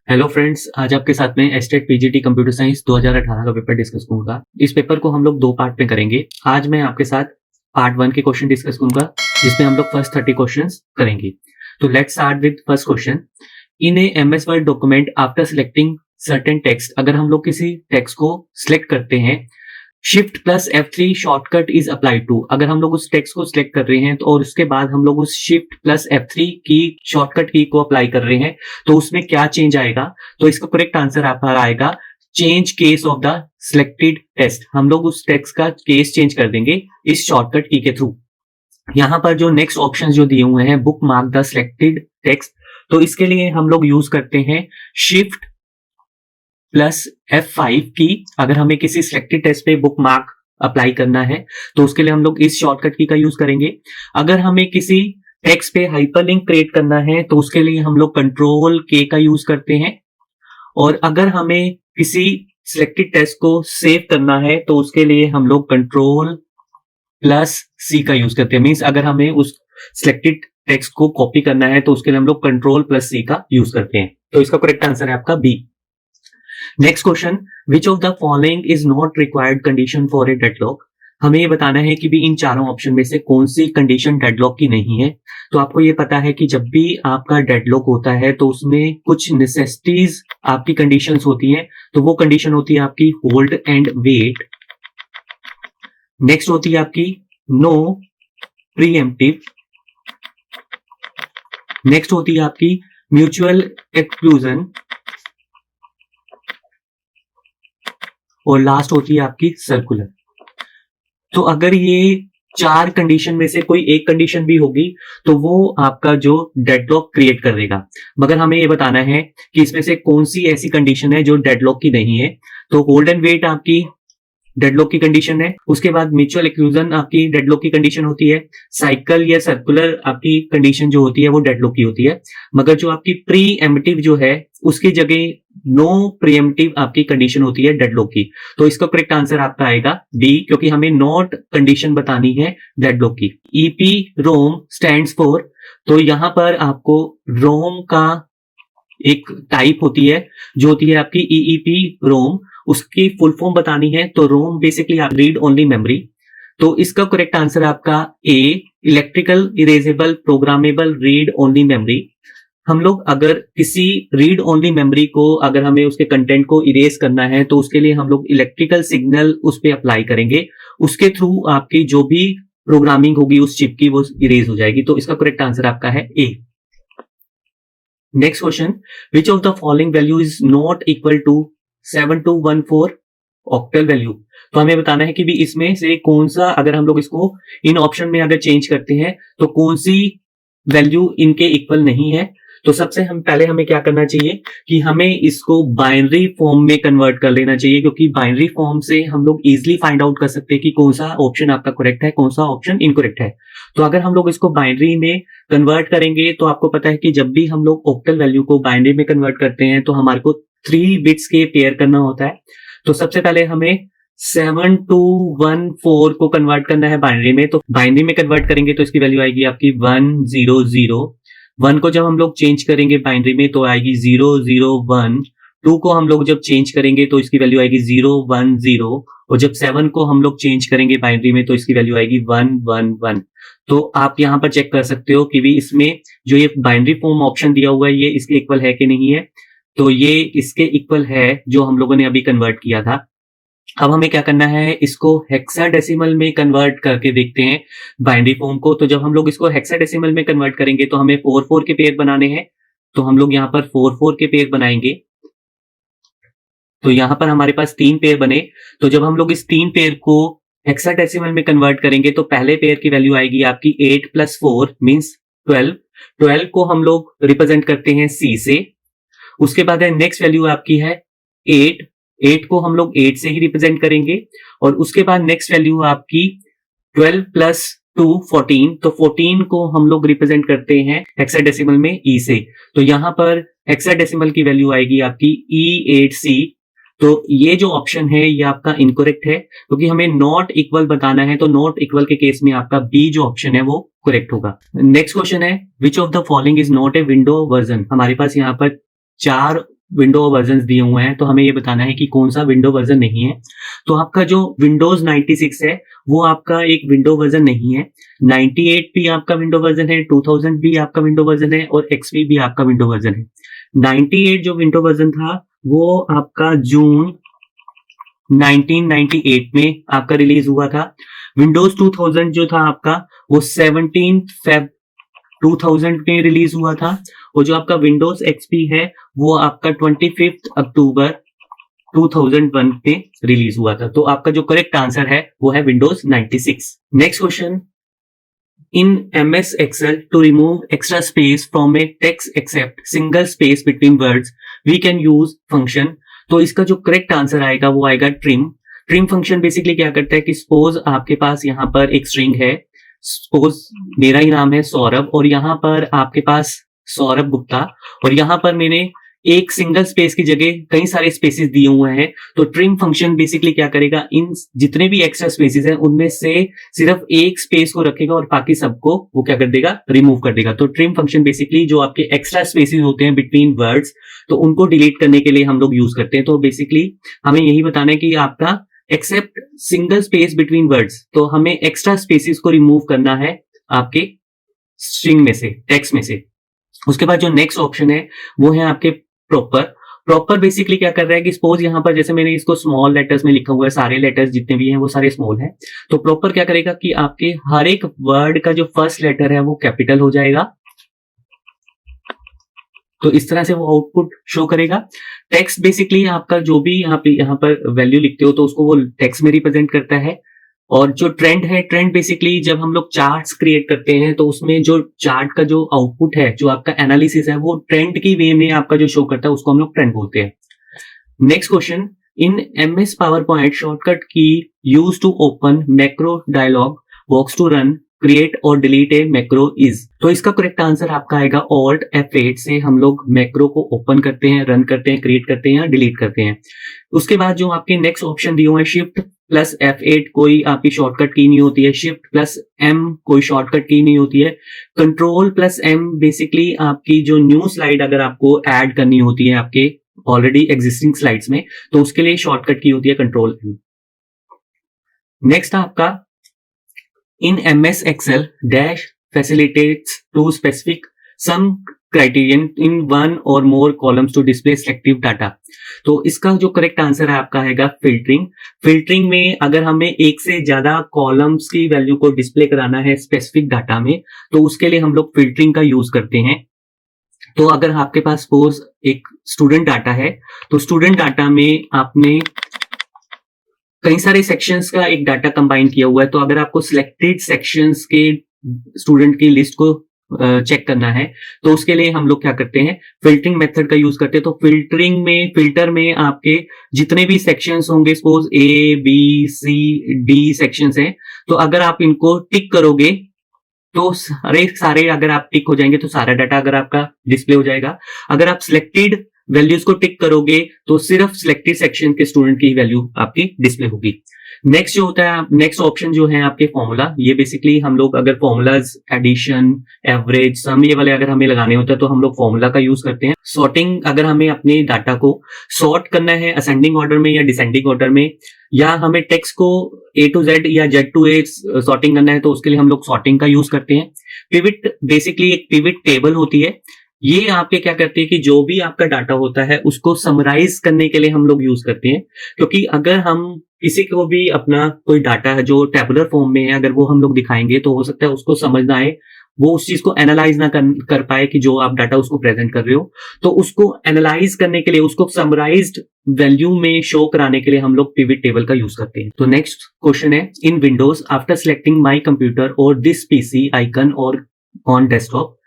Hello friends, आज आपके साथ में एस्टेट पीजीटी कंप्यूटर साइंस 2018 का पेपर डिस्कस करूंगा। इस पेपर को हम लोग दो पार्ट में करेंगे। आज मैं आपके साथ पार्ट 1 के क्वेश्चन डिस्कस करूंगा, जिसमें हम लोग फर्स्ट 30 क्वेश्चंस करेंगे। तो let's start with first question. In a MS Word document after selecting certain text, अगर हम लोग किसी टेक्स्ट को सिलेक्ट करते हैं, shift plus F3 shortcut is applied to. अगर हम लोग उस टेक्स्ट को सिलेक्ट कर रहे हैं तो और उसके बाद हम लोग उस शिफ्ट प्लस F3 की शॉर्टकट की को अप्लाई कर रहे हैं, तो उसमें क्या चेंज आएगा? तो इसका करेक्ट आंसर आपका आएगा change case of the selected text. हम लोग उस टेक्स्ट का केस चेंज कर देंगे इस शॉर्टकट की के थ्रू। यहां पर जो नेक्स्ट ऑप्शन जो दिए हुए हैं, book mark the selected text, तो इसके लिए हम लोग यूज करते हैं शिफ्ट प्लस F5 की। अगर हमें किसी सिलेक्टेड टेक्स्ट पे बुक मार्क अप्लाई करना है तो उसके लिए हम लोग इस शॉर्टकट की का यूज करेंगे। अगर हमें किसी टेक्स्ट पे हाइपरलिंक क्रिएट करना है तो उसके लिए हम लोग कंट्रोल के का यूज करते हैं। और अगर हमें किसी सिलेक्टेड टेक्स्ट को सेव करना है तो उसके लिए हम लोग कंट्रोल प्लस सी का यूज करते हैं। मींस अगर हमें उस सिलेक्टेड टेक्स्ट को कॉपी करना है तो उसके लिए हम लोग कंट्रोल प्लस सी का यूज करते हैं। तो इसका करेक्ट आंसर है आपका B. Next question, which of the following is not required condition for a deadlock. हमें ये बताना है कि भी इन चारों ऑप्शन में से कौन सी कंडीशन डेडलॉक की नहीं है। तो आपको ये पता है कि जब भी आपका डेडलॉक होता है तो उसमें कुछ नेसेसिटीज आपकी कंडीशंस होती हैं। तो वो कंडीशन होती है आपकी होल्ड एंड वेट। नेक्स्ट होती है आपकी नो प्रीएम्प्टिव। नेक्स्ट होती है आपकी म्यूचुअल एक्सक्लूजन। और लास्ट होती है आपकी सर्कुलर। तो अगर ये चार कंडीशन में से कोई एक कंडीशन भी होगी तो वो आपका जो डेडलॉक क्रिएट कर देगा। मगर हमें ये बताना है कि इसमें से कौन सी ऐसी कंडीशन है जो डेडलॉक की नहीं है। तो होल्ड एंड वेट आपकी डेडलॉक की कंडीशन है। उसके बाद म्यूचुअल एक्सक्लूजन आपकी डेडलॉक की कंडीशन होती है। साइकिल या सर्कुलर आपकी कंडीशन जो होती है वो डेडलॉक की होती है। मगर जो आपकी प्री एम्प्टिव जो है उसकी जगह नो प्रीएम्प्टिव आपकी कंडीशन होती है डेडलॉक की। तो इसका करेक्ट आंसर आपका आएगा डी, क्योंकि हमें नॉट कंडीशन बतानी है डेडलॉक की। ईपी रोम स्टैंड्स फॉर, तो यहां पर आपको रोम का एक टाइप होती है जो होती है आपकी ईईपी रोम, उसकी फुल फॉर्म बतानी है। तो ROM basically read only memory. तो इसका करेक्ट आंसर आपका A, electrical erasable programmable read only memory. हम लोग अगर किसी रीड ओनली मेमोरी को अगर हमें उसके कंटेंट को इरेज करना है तो उसके लिए हम लोग इलेक्ट्रिकल सिग्नल उस पर अप्लाई करेंगे। उसके थ्रू आपकी जो भी प्रोग्रामिंग होगी उस चिप की वो इरेज हो जाएगी। तो इसका करेक्ट आंसर आपका है A. Next question, which of the following value is not equal to 7214 octal value. तो हमें बताना है कि भी इसमें से कौन सा, अगर हम लोग इसको इन ऑप्शन में अगर चेंज करते हैं तो कौन सी वैल्यू इनके इक्वल नहीं है। तो सबसे पहले हमें क्या करना चाहिए कि हमें इसको बाइनरी फॉर्म में कन्वर्ट कर लेना चाहिए, क्योंकि बाइनरी फॉर्म से हम लोग इजीली फाइंड आउट कर सकते हैं कि कौन सा ऑप्शन आपका करेक्ट है, कौन सा ऑप्शन इनकरेक्ट है। तो अगर हम लोग इसको बाइनरी में कन्वर्ट करेंगे तो आपको पता है कि जब भी हम लोग ऑक्टल वैल्यू को बाइनरी में कन्वर्ट करते हैं तो हमारे को 3 बिट्स के पेयर करना होता है। तो सबसे पहले हमें 7214 को कन्वर्ट करना है बाइनरी में। तो बाइनरी में कन्वर्ट करेंगे तो इसकी वैल्यू आएगी आपकी 100। 1 को जब हम लोग चेंज करेंगे बाइनरी में तो आएगी 001। 2 को हम लोग जब चेंज करेंगे तो इसकी वैल्यू आएगी 010। और जब 7 को हम लोग चेंज करेंगे बाइनरी में तो इसकी वैल्यू आएगी 111। तो आप यहां पर चेक कर सकते हो कि भी इसमें जो ये बाइनरी फॉर्म ऑप्शन दिया हुआ है ये इसके इक्वल है कि नहीं है। तो ये इसके इक्वल है जो हम लोगों ने अभी कन्वर्ट किया था। अब हमें क्या करना है, इसको हेक्साडेसिमल में कन्वर्ट करके देखते हैं बाइनरी फॉर्म को। तो जब हम लोग इसको हेक्साडेसिमल में कन्वर्ट करेंगे तो हमें 4 के पेयर बनाने हैं। तो हम लोग यहाँ पर 4 के पेयर बनाएंगे। तो यहाँ पर हमारे पास 3 पेयर बने। तो जब हम लोग इस 3 पेयर को हेक्साडेसिमल में कन्वर्ट करेंगे तो पहले पेयर की वैल्यू आएगी आपकी 8 + 4 मीन्स 12। 12 को हम लोग रिप्रेजेंट करते हैं सी से। उसके बाद नेक्स्ट वैल्यू आपकी है 8। 8 को हम लोग 8 से ही रिप्रेजेंट करेंगे। और उसके बाद नेक्स्ट वैल्यू आपकी 12 + 2 14। तो 14 को हम लोग रिप्रेजेंट करते हैं हेक्साडेसिमल में ई से। तो यहां पर हेक्साडेसिमल की वैल्यू आएगी आपकी E8C। तो ये जो ऑप्शन है ये आपका इनकरेक्ट है, क्योंकि हमें नॉट इक्वल बताना है। तो नॉट इक्वल के केस में आपका बी जो ऑप्शन है वो करेक्ट होगा। नेक्स्ट क्वेश्चन है, विच of the following is not a window version. हमारे पास यहाँ पर 4 विंडो वर्जन दिए हुए हैं, तो हमें ये बताना है कि कौन सा विंडो वर्जन नहीं है। तो आपका जो विंडोज 96 है वो आपका एक विंडो वर्जन नहीं है, 98 भी आपका विंडो वर्जन है, 2000 भी आपका विंडो वर्जन है और XP भी आपका विंडो वर्जन है। 98 जो विंडो वर्जन था वो आपका जून 1998 में आपका रिलीज हुआ था। विंडोज 2000 जो था आपका वो 17 फेब 2000 में रिलीज हुआ था और जो आपका विंडोज XP है वो आपका 25 अक्टूबर 2001 में रिलीज हुआ था। तो आपका जो करेक्ट आंसर है वो है Windows 96। Next question, in MS Excel to remove extra space from a text except single space between words we can use function। तो इसका जो करेक्ट आंसर आएगा वो आएगा ट्रिम। ट्रिम फंक्शन बेसिकली क्या करता है कि सपोज आपके पास यहाँ पर एक स्ट्रिंग है, सपोज मेरा ही नाम है सौरभ और यहाँ पर आपके पास सौरभ गुप्ता और यहाँ पर मैंने एक सिंगल स्पेस की जगह कई सारे स्पेसेस दिए हुए हैं। तो ट्रिम फंक्शन बेसिकली क्या करेगा, इन जितने भी एक्स्ट्रा स्पेसेस हैं उनमें से सिर्फ एक स्पेस को रखेगा और बाकी सबको वो क्या कर देगा, रिमूव कर देगा। तो ट्रिम फंक्शन बेसिकली जो आपके एक्स्ट्रा स्पेसेस होते हैं बिटवीन वर्ड्स, तो उनको डिलीट करने के लिए हम लोग यूज करते हैं। तो बेसिकली हमें यही बताना है कि आपका except single space between words, तो हमें एक्स्ट्रा स्पेसेस को रिमूव करना है आपके स्ट्रिंग में से, टेक्स्ट में से। उसके बाद जो नेक्स्ट ऑप्शन है वो है आपके प्रॉपर। प्रॉपर बेसिकली क्या कर रहा है कि सपोज यहाँ पर जैसे मैंने इसको स्मॉल लेटर्स में लिखा हुआ है, सारे लेटर्स जितने भी हैं वो सारे स्मॉल हैं। तो प्रॉपर क्या करेगा कि आपके हर एक वर्ड का जो फर्स्ट लेटर है वो कैपिटल हो जाएगा, तो इस तरह से वो आउटपुट शो करेगा। टेक्स्ट बेसिकली आपका जो भी यहाँ पर वैल्यू लिखते हो तो उसको वो टेक्स्ट में रिप्रेजेंट करता है। और जो ट्रेंड है, ट्रेंड बेसिकली जब हम लोग चार्ट्स क्रिएट करते हैं तो उसमें जो चार्ट का जो आउटपुट है, जो आपका एनालिसिस है, वो ट्रेंड की वे में आपका जो शो करता है उसको हम लोग ट्रेंड बोलते हैं। Next question, in MS PowerPoint shortcut key use to open macro dialog box to run create और डिलीट ए मैक्रो इज। तो इसका करेक्ट आंसर आपका आएगा Alt F8 से हम लोग मैक्रो को ओपन करते हैं, रन करते हैं, क्रिएट करते हैं या डिलीट करते हैं। उसके बाद जो आपके नेक्स्ट ऑप्शन दिए हुए हैं, शिफ्ट प्लस F8 कोई आपकी शॉर्टकट की नहीं होती है, शिफ्ट प्लस M कोई शॉर्टकट की नहीं होती है, कंट्रोल प्लस M बेसिकली आपकी जो न्यू स्लाइड अगर आपको ऐड करनी होती है आपके ऑलरेडी एग्जिस्टिंग स्लाइड्स में, तो उसके लिए शॉर्टकट की होती है कंट्रोल M। नेक्स्ट आपका in MS Excel dash facilitates to specific some criterion in one or more columns to display selective data। तो इसका जो करेक्ट आंसर है आपका आएगा फिल्टरिंग। फिल्टरिंग में अगर हमें एक से ज्यादा कॉलम्स की वैल्यू को डिस्प्ले कराना है स्पेसिफिक डाटा में, तो उसके लिए हम लोग फिल्टरिंग का यूज करते हैं। तो अगर आपके पास सपोज एक स्टूडेंट डाटा है, तो स्टूडेंट डाटा में आपने कई सारे सेक्शंस का एक डाटा कंबाइन किया हुआ है, तो अगर आपको सिलेक्टेड सेक्शंस के स्टूडेंट की लिस्ट को चेक करना है तो उसके लिए हम लोग क्या करते हैं, फिल्टरिंग मेथड का यूज करते हैं। तो फिल्टरिंग में, फिल्टर में आपके जितने भी सेक्शंस होंगे, suppose A B C D sections हैं, तो अगर आप इनको टिक करोगे तो सारे अगर आप टिक हो जाएंगे तो सारा डाटा अगर आपका डिस्प्ले हो जाएगा। अगर आप सिलेक्टेड वैल्यूज को टिक करोगे तो सिर्फ सिलेक्टेड सेक्शन के स्टूडेंट की वैल्यू आपकी डिस्प्ले होगी। नेक्स्ट जो होता है, नेक्स्ट ऑप्शन जो है आपके फॉर्मूला, ये बेसिकली हम लोग अगर फॉर्मूलाज एडिशन, एवरेज, सम ये वाले अगर हमें लगाने होते हैं तो हम लोग फॉर्मूला का यूज करते हैं। सॉर्टिंग, अगर हमें अपने डाटा को सॉर्ट करना है असेंडिंग ऑर्डर में या डिसेंडिंग ऑर्डर में, या हमें टेक्स्ट को A to Z या Z to A सॉर्टिंग करना है तो उसके लिए हम लोग सॉर्टिंग का यूज करते हैं। पिविट, बेसिकली एक पिविट टेबल होती है, ये आपके क्या करती है कि जो भी आपका डाटा होता है उसको समराइज करने के लिए हम लोग यूज करते हैं। क्योंकि अगर हम किसी को भी अपना कोई डाटा है जो टेबुलर फॉर्म में है, अगर वो हम लोग दिखाएंगे तो हो सकता है उसको समझ ना आए, वो उस चीज को एनालाइज ना कर पाए कि जो आप डाटा उसको प्रेजेंट कर रहे हो। तो उसको एनालाइज करने के लिए, उसको समराइज्ड वैल्यू में शो कराने के लिए हम लोग पिविट टेबल का यूज करते हैं। तो नेक्स्ट क्वेश्चन है, in Windows after selecting my computer और दिस पीसी आइकन और on desktop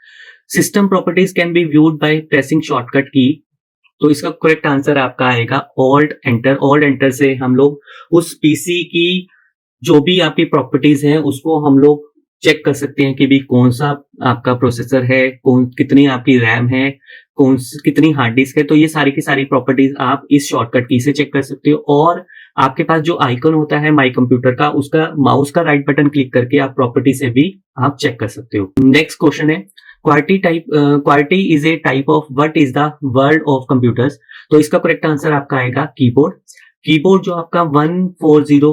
system properties can be viewed by pressing shortcut key. तो इसका करेक्ट आंसर आपका आएगा ऑल्ट एंटर। ऑल्ट एंटर से हम लोग उस पीसी की जो भी आपकी प्रॉपर्टीज हैं उसको हम लोग चेक कर सकते हैं कि भी कौन सा आपका प्रोसेसर है, कितनी आपकी रैम है, कितनी हार्ड डिस्क है। तो ये सारी की सारी प्रॉपर्टीज आप इस शॉर्टकट की से चेक कर सकते हो। और आपके पास जो आइकन होता है माई कंप्यूटर का, उसका माउस का राइट बटन क्लिक करके आप प्रॉपर्टी से भी आप चेक कर सकते हो। नेक्स्ट क्वेश्चन है, Corti is a type of what is the world of computers. तो इसका करेक्ट आंसर आपका आएगा कीबोर्ड। कीबोर्ड जो आपका 140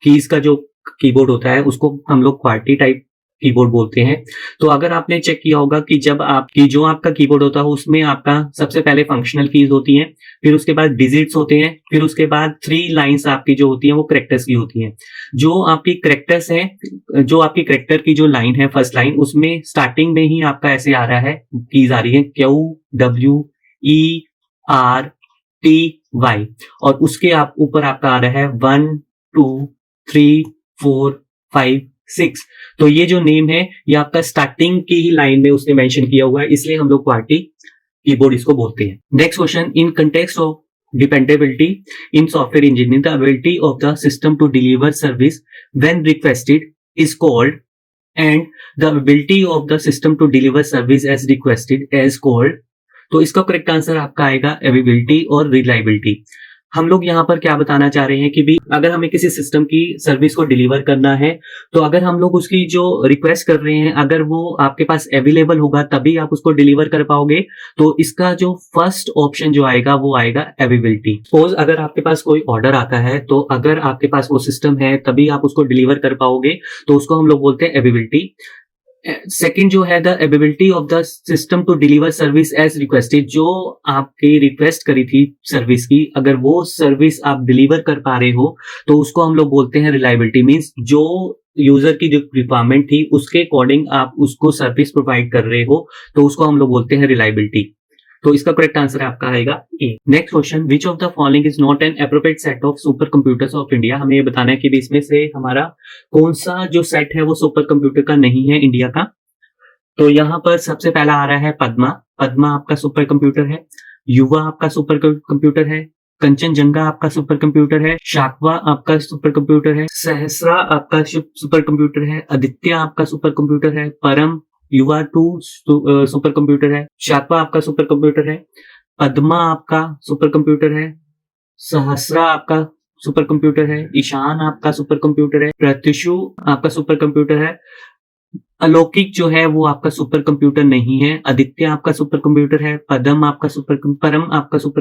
कीज का जो कीबोर्ड होता है उसको हम लोग क्वार्टी टाइप कीबोर्ड बोलते हैं। तो अगर आपने चेक किया होगा कि जब आपकी जो आपका कीबोर्ड होता है उसमें आपका सबसे पहले फंक्शनल कीज होती हैं, फिर उसके बाद डिजिट्स होते हैं, फिर उसके बाद 3 लाइंस आपकी जो होती हैं वो कैरेक्टर्स की होती हैं। जो आपकी कैरेक्टर्स है, जो आपकी कैरेक्टर की जो लाइन है फर्स्ट लाइन, उसमें स्टार्टिंग में ही आपका ऐसे आ रहा है, कीज आ रही है QWERTY और उसके आप ऊपर आपका आ रहा है 1 2 3 4 5 6। तो ये जो नेम है ये आपका स्टार्टिंग की ही लाइन में उसने मेंशन किया हुआ है, इसलिए हम लोग क्वार्टी कीबोर्ड इसको बोलते हैं। Next question, in context of dependability in software engineering the ability of the system to deliver service when requested is called and the ability of the system to deliver service as requested as called. तो इसका correct answer आपका आएगा availability और reliability. हम लोग यहाँ पर क्या बताना चाह रहे हैं कि भी अगर हमें किसी सिस्टम की सर्विस को डिलीवर करना है तो अगर हम लोग उसकी जो रिक्वेस्ट कर रहे हैं अगर वो आपके पास अवेलेबल होगा तभी आप उसको डिलीवर कर पाओगे। तो इसका जो फर्स्ट ऑप्शन जो आएगा वो आएगा अवेलेबिलिटी। सपोज अगर आपके पास कोई ऑर्डर आता है तो अगर आपके पास वो सिस्टम है तभी आप उसको डिलीवर कर पाओगे, तो उसको हम लोग बोलते हैं अवेलेबिलिटी। सेकंड जो है the ability of the system to deliver service as requested, जो आपकी रिक्वेस्ट करी थी सर्विस की अगर वो सर्विस आप डिलीवर कर पा रहे हो तो उसको हम लोग बोलते हैं रिलायबिलिटी। मींस जो यूजर की जो रिक्वायरमेंट थी उसके अकॉर्डिंग आप उसको सर्विस प्रोवाइड कर रहे हो तो उसको हम लोग बोलते हैं रिलायबिलिटी। तो इसका करेक्ट आंसर आपका आएगा A. Next question, which of the following is not an appropriate set of super computers of India. हमें ये बताना है कि इसमें से हमारा कौन सा जो सेट है वो सुपर कंप्यूटर का नहीं है इंडिया का। तो यहाँ पर सबसे पहला आ रहा है पद्मा। पद्मा आपका सुपर कंप्यूटर है। युवा आपका सुपर कंप्यूटर है। कंचनजंगा आपका सुपर कंप्यूटर है। शाकवा आपका सुपर कंप्यूटर है। सहस्रा आपका सुपर कंप्यूटर है। आदित्य आपका सुपर कंप्यूटर है। परम युवा 2 सुपर कंप्यूटर है। शाकवा आपका सुपर कंप्यूटर है। पद्मा आपका सुपर कंप्यूटर है। सहस्रा आपका सुपर कंप्यूटर है। ईशान आपका सुपर कंप्यूटर है। प्रत्युषु आपका सुपर कंप्यूटर है। अलौकिक जो है वो आपका सुपर कंप्यूटर नहीं है। आदित्य आपका सुपर कंप्यूटर है। परम आपका सुपर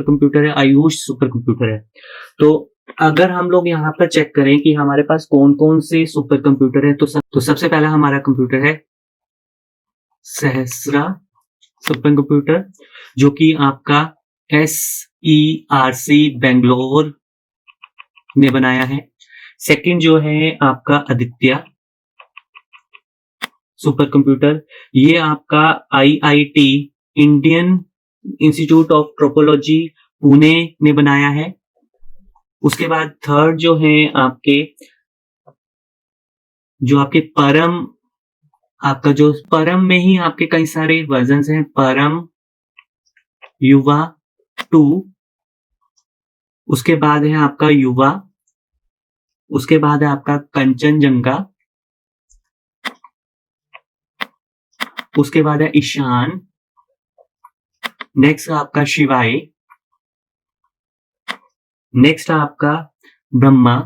कंप्यूटर है। आयुष सुपर कंप्यूटर है। तो अगर हम लोग यहाँ पर चेक करें कि हमारे पास कौन कौन से सुपर कंप्यूटर है तो सबसे पहला हमारा कंप्यूटर है सहस्रा सुपर कंप्यूटर, जो कि आपका SERC बेंगलोर ने बनाया है। सेकंड जो है आपका आदित्य सुपर कंप्यूटर, ये आपका IIT Indian institute of tropology Pune ने बनाया है। उसके बाद थर्ड जो है आपके परम, आपका जो परम में ही आपके कई सारे वर्जन्स हैं। परम युवा 2, उसके बाद है आपका युवा, उसके बाद है आपका कंचनजंगा, उसके बाद है ईशान, नेक्स्ट आपका शिवाय, नेक्स्ट आपका ब्रह्मा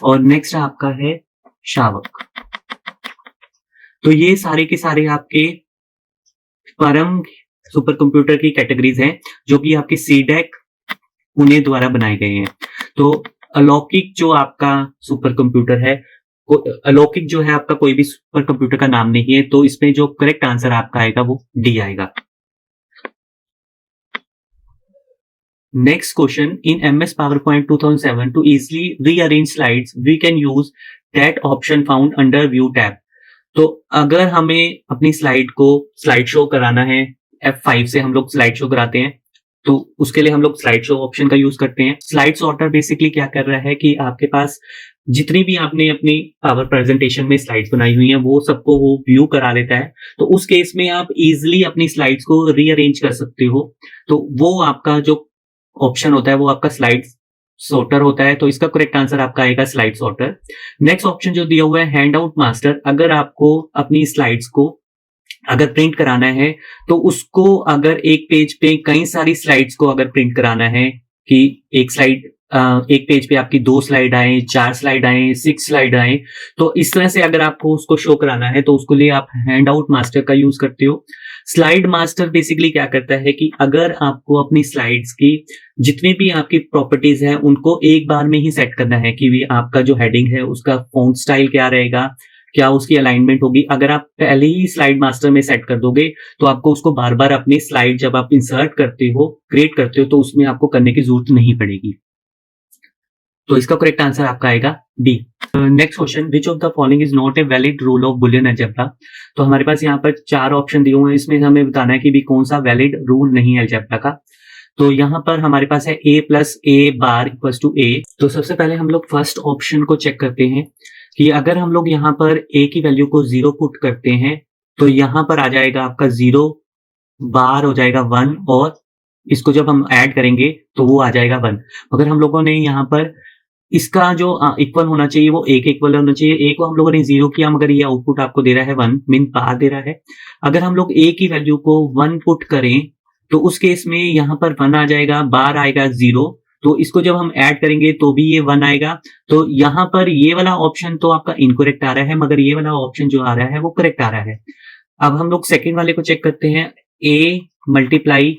और नेक्स्ट आपका है शावक। तो ये सारे के सारे आपके परम सुपर कंप्यूटर की कैटेगरीज हैं जो कि आपके सीडेक पुणे द्वारा बनाए गए हैं। तो अलौकिक जो आपका सुपर कंप्यूटर है, अलौकिक जो है आपका कोई भी सुपर कंप्यूटर का नाम नहीं है, तो इसमें जो करेक्ट आंसर आपका आएगा वो डी आएगा। Next question, in MS PowerPoint 2007 to easily rearrange slides we can use that option found under view tab. तो अगर हमें अपनी स्लाइड शो कराना है, F5 से हम लोग स्लाइड शो कराते हैं, तो उसके लिए हम लोग स्लाइड शो ऑप्शन का यूज करते हैं। स्लाइड सॉर्टर बेसिकली क्या कर रहा है कि आपके पास जितनी भी आपने अपनी पावर प्रेजेंटेशन में स्लाइड्स बनाई हुई हैं वो सबको वो व्यू करा लेता है। तो उस केस में आप इजिली अपनी स्लाइड्स को रीअरेंज कर सकते हो। तो वो आपका जो ऑप्शन होता है वो आपका स्लाइड सॉर्टर होता है। तो इसका करेक्ट आंसर आपका आएगा स्लाइड सॉर्टर। नेक्स्ट ऑप्शन जो दिया हुआ है हैंड आउट मास्टर, अगर आपको अपनी स्लाइड्स को अगर प्रिंट कराना है तो उसको अगर एक पेज पे कई सारी स्लाइड्स को अगर प्रिंट कराना है कि एक स्लाइड एक पेज पे आपकी 2 स्लाइड आए, 4 स्लाइड आए, 6 स्लाइड आए, तो इस तरह से अगर आपको उसको शो कराना है तो उसके लिए आप हैंड आउट मास्टर का यूज करते हो। स्लाइड मास्टर बेसिकली क्या करता है कि अगर आपको अपनी स्लाइड्स की जितनी भी आपकी प्रॉपर्टीज है उनको एक बार में ही सेट करना है कि भी आपका जो हेडिंग है उसका फॉन्ट स्टाइल क्या रहेगा, क्या उसकी अलाइनमेंट होगी। अगर आप पहले ही स्लाइड मास्टर में सेट कर दोगे तो आपको उसको बार बार अपनी स्लाइड जब आप इंसर्ट करते हो, क्रिएट करते हो, तो उसमें आपको करने की जरूरत नहीं पड़ेगी। तो इसका करेक्ट आंसर आपका आएगा D. Next question, which of the following is not a valid rule of Boolean algebra. तो हमारे पास यहाँ पर 4 ऑप्शन दिए हुए हैं, इसमें हमें बताना है कि भी कौन सा वैलिड रूल नहीं है अलजेब्रा का। तो यहाँ पर हमारे पास है a plus a bar equals to a। तो सबसे पहले हम लोग फर्स्ट ऑप्शन को चेक करते हैं कि अगर हम लोग यहाँ पर a की वैल्यू को 0 पुट करते हैं तो यहाँ पर आ जाएगा आपका 0, बार हो जाएगा 1, और इसको जब हम ऐड करेंगे तो वो आ जाएगा 1। अगर हम लोगों ने यहाँ पर इसका जो इक्वल होना चाहिए वो a के इक्वल होना चाहिए। a को हम लोगों ने 0 किया मगर ये आउटपुट आपको दे रहा है 1, मीन बार दे रहा है। अगर हम लोग a की वैल्यू को 1 पुट करें तो उस केस में यहाँ पर 1 आ जाएगा, बार आएगा 0, तो इसको जब हम ऐड करेंगे तो भी ये 1 आएगा। तो यहाँ पर ये वाला ऑप्शन तो आपका इनकरेक्ट आ रहा है, मगर ये वाला ऑप्शन जो आ रहा है वो करेक्ट आ रहा है। अब हम लोग सेकेंड वाले को चेक करते हैं, a multiply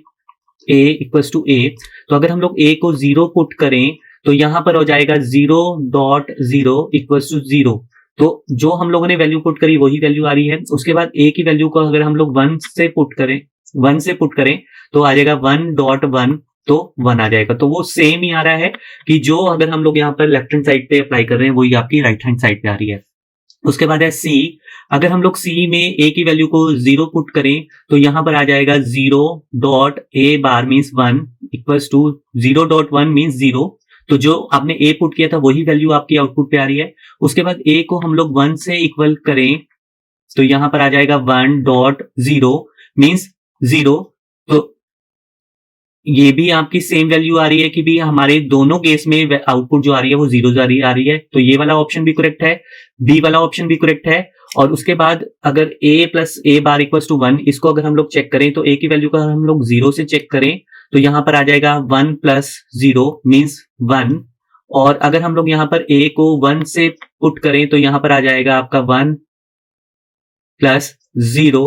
a equals to a। तो अगर हम लोग a को 0 पुट करें तो यहां पर हो जाएगा 0.0 इक्वल्स टू 0। तो जो हम लोगों ने वैल्यू पुट करी वही वैल्यू आ रही है। उसके बाद a की वैल्यू को अगर हम लोग 1 से पुट करें तो आ जाएगा 1.1, तो 1 आ जाएगा। तो वो सेम ही आ रहा है कि जो अगर हम लोग यहाँ पर लेफ्ट हैंड साइड पे अप्लाई कर रहे हैं वही आपकी राइट हैंड साइड पे आ रही है। उसके बाद है c। अगर हम लोग c में a की वैल्यू को 0 पुट करें तो यहां पर आ जाएगा 0.a bar means 1 equals to 0.1 means 0। तो जो आपने a पुट किया था वही वैल्यू आपकी आउटपुट पे आ रही है। उसके बाद a को हम लोग 1 से इक्वल करें तो यहां पर आ जाएगा 1.0 मीन्स 0। तो ये भी आपकी सेम वैल्यू आ रही है कि भी हमारे दोनों केस में आउटपुट जो आ रही है वो 0 आ रही है। तो ये वाला ऑप्शन भी करेक्ट है, बी वाला ऑप्शन भी करेक्ट है। और उसके बाद अगर a plus a bar equals to 1, इसको अगर हम लोग चेक करें तो a की वैल्यू को हम लोग 0 से चेक करें तो यहां पर आ जाएगा 1 प्लस 0 मीन्स 1। और अगर हम लोग यहां पर a को 1 से पुट करें तो यहां पर आ जाएगा आपका 1 प्लस 0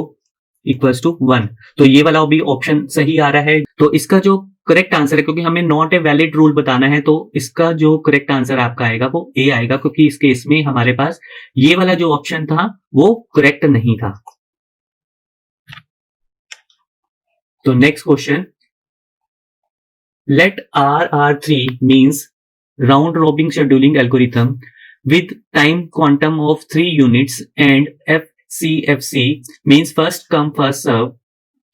इक्वल्स टू 1। तो ये वाला भी ऑप्शन सही आ रहा है। तो इसका जो करेक्ट आंसर है, क्योंकि हमें नॉट ए वैलिड रूल बताना है, तो इसका जो करेक्ट आंसर आपका आएगा वो ए आएगा, क्योंकि इस केस में हमारे पास ये वाला जो ऑप्शन था वो करेक्ट नहीं था। तो next question, let RR3 means round robin scheduling algorithm with time quantum of 3 units and FCFC means first come first serve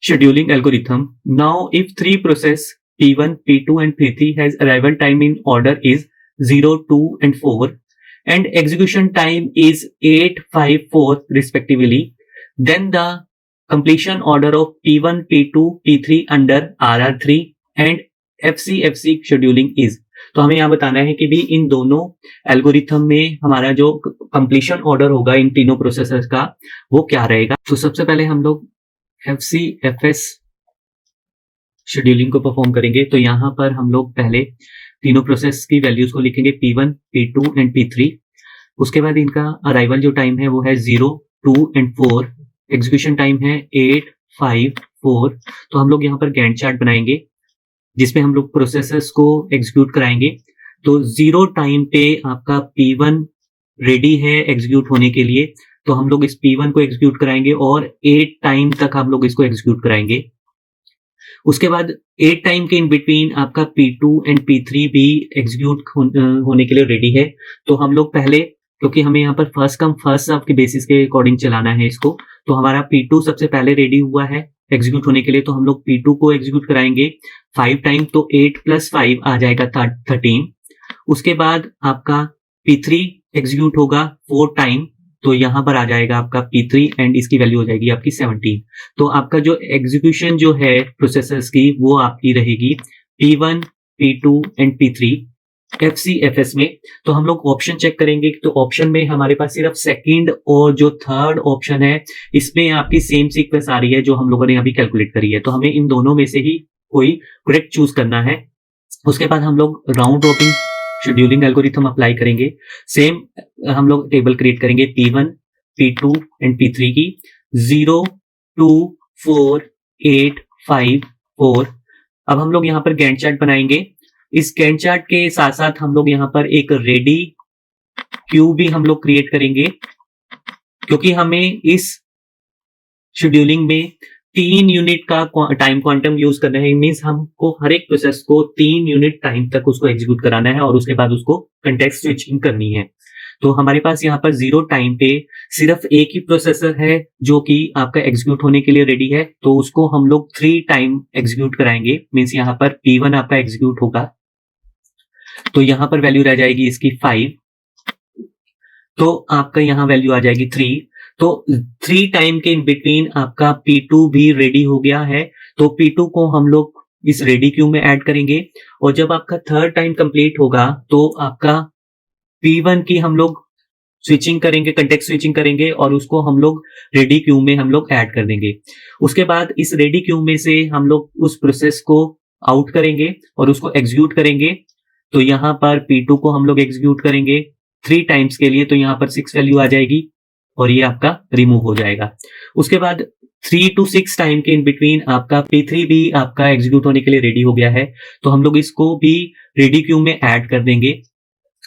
scheduling algorithm. Now if 3 process P1, P2 and P3 has arrival time in order is 0, 2 and 4 and execution time is 8, 5, 4 respectively, then the completion order of P1, P2, P3 under RR3 and FCFC scheduling is। तो हमें यहाँ बताना है कि भी इन दोनों algorithm में हमारा जो कंप्लीशन ऑर्डर होगा इन तीनों प्रोसेसर्स का वो क्या रहेगा। तो सबसे पहले हम लोग FCFS शेड्यूलिंग को परफॉर्म करेंगे। तो यहाँ पर हम लोग पहले तीनों प्रोसेस की वैल्यूज को लिखेंगे P1, P2 एंड P3। उसके बाद इनका अराइवल जो टाइम है वो है 0, 2 एंड 4। एग्जीक्यूशन टाइम है 8, 5, 4। तो हम लोग यहाँ पर गैंट चार्ट बनाएंगे जिसमें हम लोग प्रोसेसर्स को एग्जीक्यूट कराएंगे। तो 0 टाइम पे आपका P1 रेडी है एग्जीक्यूट होने के लिए, तो हम लोग इस P1 को एग्जीक्यूट कराएंगे और 8 टाइम तक हम लोग इसको एग्जीक्यूट कराएंगे। उसके बाद 8 टाइम के इन बिटवीन आपका P2 एंड P3 भी एग्जीक्यूट होने के लिए रेडी है। तो हम लोग पहले, क्योंकि हमें यहाँ पर फर्स्ट कम फर्स्ट सर्व के बेसिस के अकॉर्डिंग चलाना है इसको, तो हमारा P2 सबसे पहले रेडी हुआ है एग्जीक्यूट होने के लिए, तो हम लोग P2 को एग्जीक्यूट कराएंगे 5 टाइम। तो 8 प्लस 5 आ जाएगा 13। उसके बाद आपका P3 एग्जीक्यूट होगा 4 टाइम, तो यहां पर आ जाएगा आपका P3 एंड इसकी वैल्यू हो जाएगी आपकी 17। तो आपका जो एग्जीक्यूशन जो है प्रोसेसर्स की वो आपकी रहेगी P1, P2 and P3 FCFS में। तो हम लोग ऑप्शन चेक करेंगे, तो ऑप्शन में हमारे पास सिर्फ सेकंड और जो थर्ड ऑप्शन है इसमें आपकी सेम सीक्वेंस आ रही है जो हम लोगों ने अभी कैलकुलेट करी है। तो हमें इन दोनों में से ही कोई करेक्ट चूज करना है। उसके बाद हम लोग round robin scheduling algorithm apply करेंगे। सेम हम लोग टेबल क्रिएट करेंगे P1, P2 एंड P3 की 0, 2, 4, 8, 5, 4। अब हम लोग यहाँ पर गैंट चार्ट बनाएंगे। इस गैंट चार्ट के साथ साथ हम लोग यहाँ पर एक रेडी क्यू भी हम लोग क्रिएट करेंगे, क्योंकि हमें इस शेड्यूलिंग में 3 यूनिट का टाइम क्वांटम यूज करना है। मींस हमको हर एक प्रोसेस को 3 यूनिट टाइम तक उसको एग्जीक्यूट कराना है और उसके बाद उसको कंटेक्स्ट स्विचिंग करनी है। तो हमारे पास यहाँ पर 0 टाइम पे सिर्फ एक ही प्रोसेसर है जो कि आपका एग्जीक्यूट होने के लिए रेडी है, तो उसको हम लोग 3 टाइम एग्जीक्यूट कराएंगे। मींस यहाँ पर P1 आपका एग्जीक्यूट होगा, तो यहाँ पर वैल्यू रह जाएगी इसकी 5, तो आपका यहाँ वैल्यू आ जाएगी 3। तो 3 टाइम के इन बिटवीन आपका P2 भी रेडी हो गया है, तो P2 को हम लोग इस रेडी क्यू में ऐड करेंगे। और जब आपका 3rd टाइम कंप्लीट होगा तो आपका P1 की हम लोग स्विचिंग करेंगे, कंटेक्स्ट स्विचिंग करेंगे और उसको हम लोग रेडी क्यू में हम लोग ऐड कर देंगे। उसके बाद इस रेडी क्यू में से हम लोग उस प्रोसेस को आउट करेंगे और उसको एग्जीक्यूट करेंगे। तो यहाँ पर P2 को हम लोग एग्जीक्यूट करेंगे 3 टाइम्स के लिए, तो यहाँ पर 6 वैल्यू आ जाएगी और ये आपका रिमूव हो जाएगा। उसके बाद 3 to 6 टाइम के इन बिटवीन आपका P3 भी आपका एग्जीक्यूट होने के लिए रेडी हो गया है, तो हम लोग इसको भी रेडी क्यू में ऐड कर देंगे।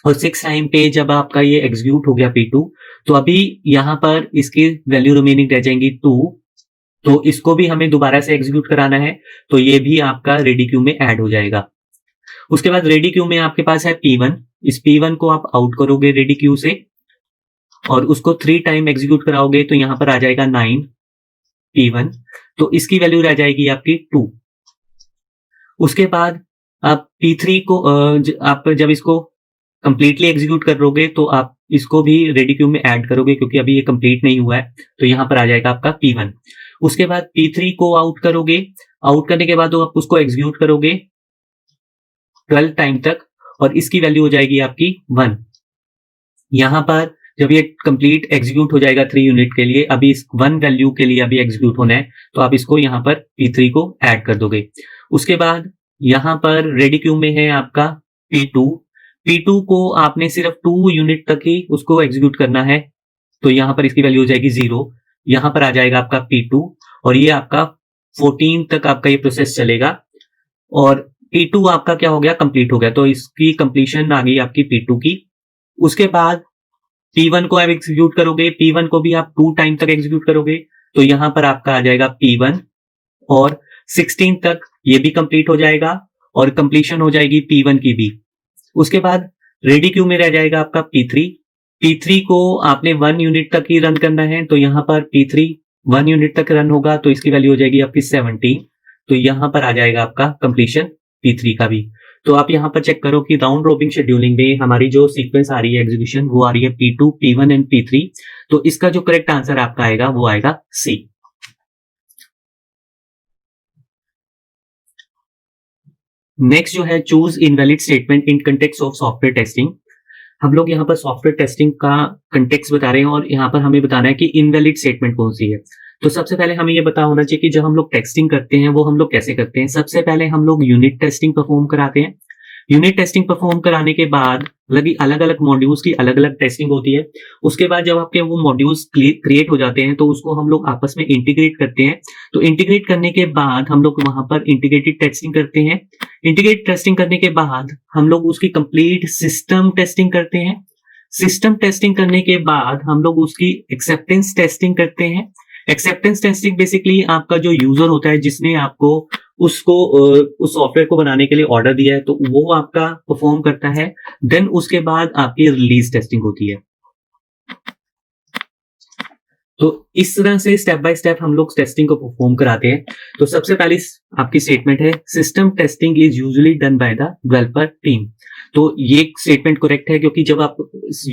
और 6 टाइम पे जब आपका ये एग्जीक्यूट हो गया P2, तो अभी यहाँ पर इसकी वैल्यू रिमेनिंग रह जाएंगी 2, तो इसको भी हमें दोबारा से एग्जीक्यूट कराना है, तो ये भी आपका रेडी क्यू में ऐड हो जाएगा। उसके बाद रेडी क्यू में आपके पास है P1, इस P1 को आप आउट करोगे रेडी क्यू से और उसको 3 टाइम एग्जीक्यूट कराओगे, तो यहां पर आ जाएगा 9 P1, तो इसकी वैल्यू रह जाएगी आपकी 2। उसके बाद आप P3 को आप जब इसको कंप्लीटली एग्जीक्यूट करोगे तो आप इसको भी रेडी क्यू में ऐड करोगे, क्योंकि अभी ये कंप्लीट नहीं हुआ है, तो यहां पर आ जाएगा आपका P1। उसके बाद P3 को आउट करोगे, आउट करने के बाद आप उसको एग्जीक्यूट करोगे 12 टाइम तक और इसकी वैल्यू हो जाएगी आपकी 1। यहां पर जब ये कंप्लीट एग्जीक्यूट हो जाएगा 3 यूनिट के लिए, अभी इस 1 वैल्यू के लिए अभी एग्जीक्यूट होना है, तो आप इसको यहां पर P3 को ऐड कर दोगे। उसके बाद यहां पर रेडी क्यू में है आपका P2। P2 को आपने सिर्फ 2 यूनिट तक ही उसको एग्जीक्यूट करना है, तो यहां पर इसकी वैल्यू हो जाएगी 0। यहां पर आ जाएगा आपका P2 और ये आपका 14 तक आपका ये प्रोसेस चलेगा और P2 आपका क्या हो गया, कंप्लीट हो गया, तो इसकी कंप्लीशन आ गई आपकी P2 की। उसके बाद P1 को आप एग्जीक्यूट करोगे, P1 को भी आप 2 टाइम तक एग्जीक्यूट करोगे, तो यहां पर आपका आ जाएगा P1 और 16 तक ये भी कंप्लीट हो जाएगा और कंप्लीशन हो जाएगी P1 की भी। उसके बाद रेडी क्यू में रह जाएगा आपका P3। P3 को आपने 1 यूनिट तक ही रन करना है, तो यहां पर P3 1 यूनिट तक रन होगा, तो इसकी वैल्यू हो जाएगी आपकी 17, तो यहां पर आ जाएगा आपका कंप्लीशन P3 का भी। तो आप यहां पर चेक करो कि राउंड रॉबिन शेड्यूलिंग में हमारी जो सीक्वेंस आ रही है एग्जीक्यूशन, वो आ रही है P2, P1 एंड P3, तो इसका जो करेक्ट आंसर आपका आएगा वो आएगा C। नेक्स्ट जो है choose invalid statement in context of software testing. हम लोग यहाँ पर सॉफ्टवेयर टेस्टिंग का कंटेक्स्ट बता रहे हैं और यहाँ पर हमें बताना है कि इनवैलिड स्टेटमेंट कौन सी है। तो सबसे पहले हमें ये पता होना चाहिए कि जब हम लोग टेस्टिंग करते हैं वो हम लोग कैसे करते हैं। सबसे पहले हम लोग यूनिट टेस्टिंग परफॉर्म कराते हैं। यूनिट टेस्टिंग परफॉर्म कराने के बाद अलग अलग मॉड्यूल्स की अलग अलग टेस्टिंग होती है। उसके बाद जब आपके वो मॉड्यूल्स क्रिएट हो जाते हैं तो उसको हम लोग आपस में इंटीग्रेट करते हैं। तो इंटीग्रेट करने के बाद हम लोग वहां पर इंटीग्रेटेड टेस्टिंग करते हैं। इंटीग्रेट टेस्टिंग करने के बाद हम लोग उसकी कंप्लीट सिस्टम टेस्टिंग करते हैं। सिस्टम टेस्टिंग करने के बाद हम लोग उसकी एक्सेप्टेंस टेस्टिंग करते हैं। एक्सेप्टेंस टेस्टिंग बेसिकली आपका जो यूजर होता है जिसने आपको उसको उस सॉफ्टवेयर को बनाने के लिए ऑर्डर दिया है, तो वो आपका परफॉर्म करता है। देन उसके बाद आपकी रिलीज टेस्टिंग होती है। तो इस तरह से स्टेप बाय स्टेप हम लोग टेस्टिंग को परफॉर्म कराते हैं। तो सबसे पहली आपकी स्टेटमेंट है system testing is usually done by the developer team. तो ये स्टेटमेंट करेक्ट है, क्योंकि जब आप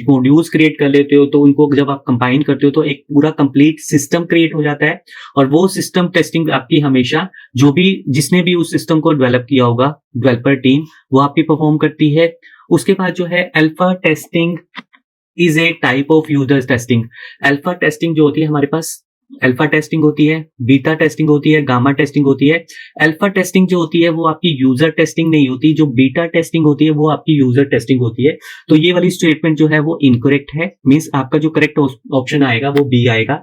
मॉड्यूल्स क्रिएट कर लेते हो तो उनको जब आप कंबाइन करते हो तो एक पूरा कंप्लीट सिस्टम क्रिएट हो जाता है और वो सिस्टम टेस्टिंग आपकी हमेशा जिसने भी उस सिस्टम को डेवलप किया होगा डेवलपर टीम, वो आपकी परफॉर्म करती है। उसके बाद जो है alpha testing is a type of user testing. Alpha testing जो होती है हमारे पास अल्फा टेस्टिंग होती है, बीटा टेस्टिंग होती है, गामा टेस्टिंग होती है। अल्फा टेस्टिंग जो होती है वो आपकी यूजर टेस्टिंग नहीं होती, जो बीटा टेस्टिंग होती है वो आपकी यूजर टेस्टिंग होती है। तो ये वाली स्टेटमेंट जो है वो इनकरेक्ट है, मींस आपका जो करेक्ट ऑप्शन आएगा वो बी आएगा।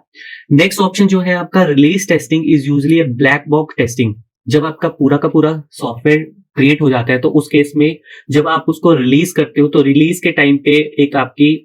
नेक्स्ट ऑप्शन जो है आपका release testing is usually a black box testing. जब आपका पूरा का पूरा सॉफ्टवेयर क्रिएट हो जाता है तो उस केस में जब आप उसको रिलीज करते हो तो रिलीज के टाइम पे एक आपकी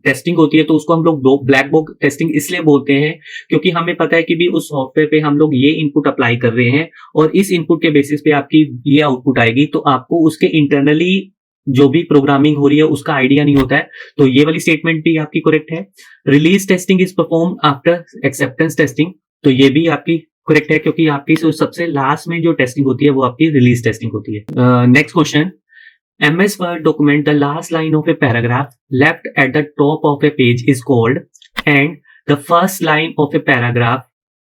टेस्टिंग होती है, तो उसको हम लोग ब्लैक बॉक्स टेस्टिंग इसलिए बोलते हैं क्योंकि हमें पता है कि भी उस सॉफ्टवेयर पे हम लोग ये इनपुट अप्लाई कर रहे हैं और इस इनपुट के बेसिस पे आपकी ये आउटपुट आएगी, तो आपको उसके इंटरनली जो भी प्रोग्रामिंग हो रही है उसका आइडिया नहीं होता है। तो ये वाली स्टेटमेंट भी आपकी करेक्ट है। Release testing is perform after acceptance testing, तो ये भी आपकी करेक्ट है क्योंकि आपकी सबसे लास्ट में जो टेस्टिंग होती है वो आपकी रिलीज टेस्टिंग होती है। Next question, MS Word document, the last line of a paragraph left at the top of a page is called, and the first line of a paragraph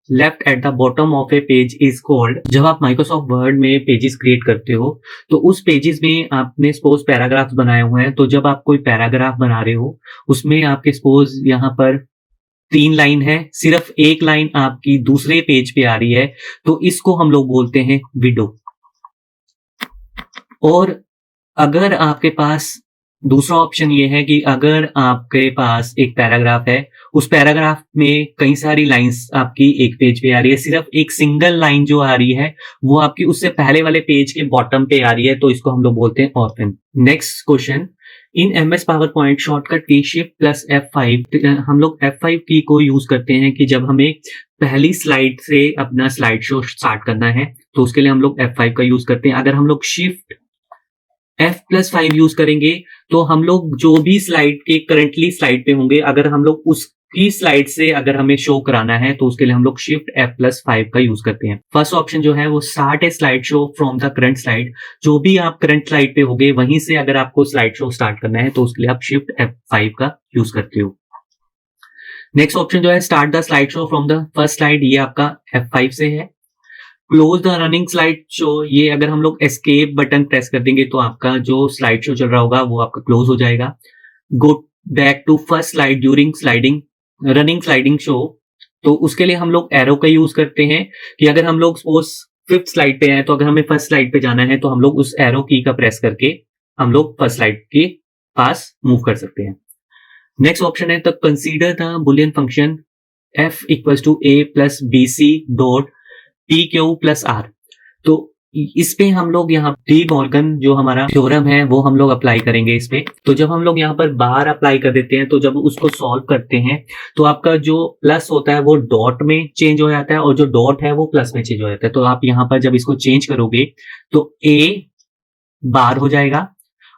left at the bottom of a page is called। जब आप Microsoft Word में pages create करते हो तो उस pages में आपने suppose paragraphs बनाए हुए हैं, तो जब आप कोई पैराग्राफ बना रहे हो उसमें आपके सपोज यहाँ पर 3 लाइन है, सिर्फ एक लाइन आपकी दूसरे पेज पे आ रही है, तो इसको हम लोग बोलते हैं विडो। और अगर आपके पास दूसरा ऑप्शन ये है कि अगर आपके पास एक पैराग्राफ है, उस पैराग्राफ में कई सारी लाइंस आपकी एक पेज पे आ रही है, सिर्फ एक सिंगल लाइन जो आ रही है वो आपकी उससे पहले वाले पेज के बॉटम पे आ रही है, तो इसको हम लोग बोलते हैं orphan. Next question, in MS PowerPoint shortcut की शिफ्ट प्लस F5, हम लोग F5 की को यूज करते हैं कि जब हमें पहली स्लाइड से अपना स्लाइड शो स्टार्ट करना है तो उसके लिए हम लोग F5 का यूज करते हैं। अगर हम लोग शिफ्ट F+5 यूज करेंगे तो हम लोग जो भी स्लाइड के करंटली स्लाइड पे होंगे, अगर हम लोग उसकी स्लाइड से अगर हमें शो कराना है तो उसके लिए हम लोग शिफ्ट F+5 का यूज करते हैं। फर्स्ट ऑप्शन जो है वो start A slide show from the current slide, जो भी आप करंट स्लाइड पे होंगे वहीं से अगर आपको स्लाइड शो स्टार्ट करना है तो उसके लिए आप शिफ्ट F5 का यूज करते हो। नेक्स्ट ऑप्शन जो है start the slide show from the first slide, ये आपका F5 से है। Close the running slide show, ये अगर हम लोग एस्केप बटन प्रेस कर देंगे तो आपका जो स्लाइड शो चल रहा होगा वो आपका क्लोज हो जाएगा। Go back to first slide during sliding running sliding show, तो उसके लिए हम लोग एरो का यूज करते हैं कि अगर हम लोग सपोज 5th स्लाइड पे हैं तो अगर हमें फर्स्ट स्लाइड पे जाना है तो हम लोग उस एरो की का प्रेस करके हम लोग फर्स्ट स्लाइड के पास मूव कर सकते हैं। नेक्स्ट ऑप्शन है the consider the Boolean function f equals to a plus bc dot PQ plus R, तो इस पे हम लोग यहाँ डी मॉर्गन जो हमारा थ्योरम है वो हम लोग अप्लाई करेंगे इस पे। तो जब हम लोग यहाँ पर बार अप्लाई कर देते हैं तो जब उसको सॉल्व करते हैं तो आपका जो प्लस होता है वो डॉट में चेंज हो जाता है और जो डॉट है वो प्लस में चेंज हो जाता है। तो आप यहाँ पर जब इसको चेंज करोगे तो A बार हो जाएगा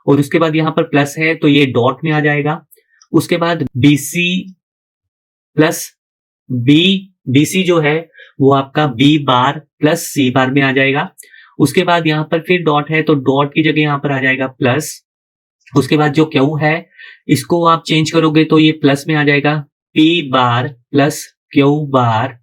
और उसके बाद यहाँ पर प्लस है तो ये डॉट में आ जाएगा। उसके बाद BC प्लस BC जो है वो आपका B बार प्लस C बार में आ जाएगा। उसके बाद यहाँ पर फिर डॉट है तो डॉट की जगह यहाँ पर आ जाएगा प्लस। उसके बाद जो Q है इसको आप चेंज करोगे तो ये प्लस में आ जाएगा, P बार प्लस Q बार,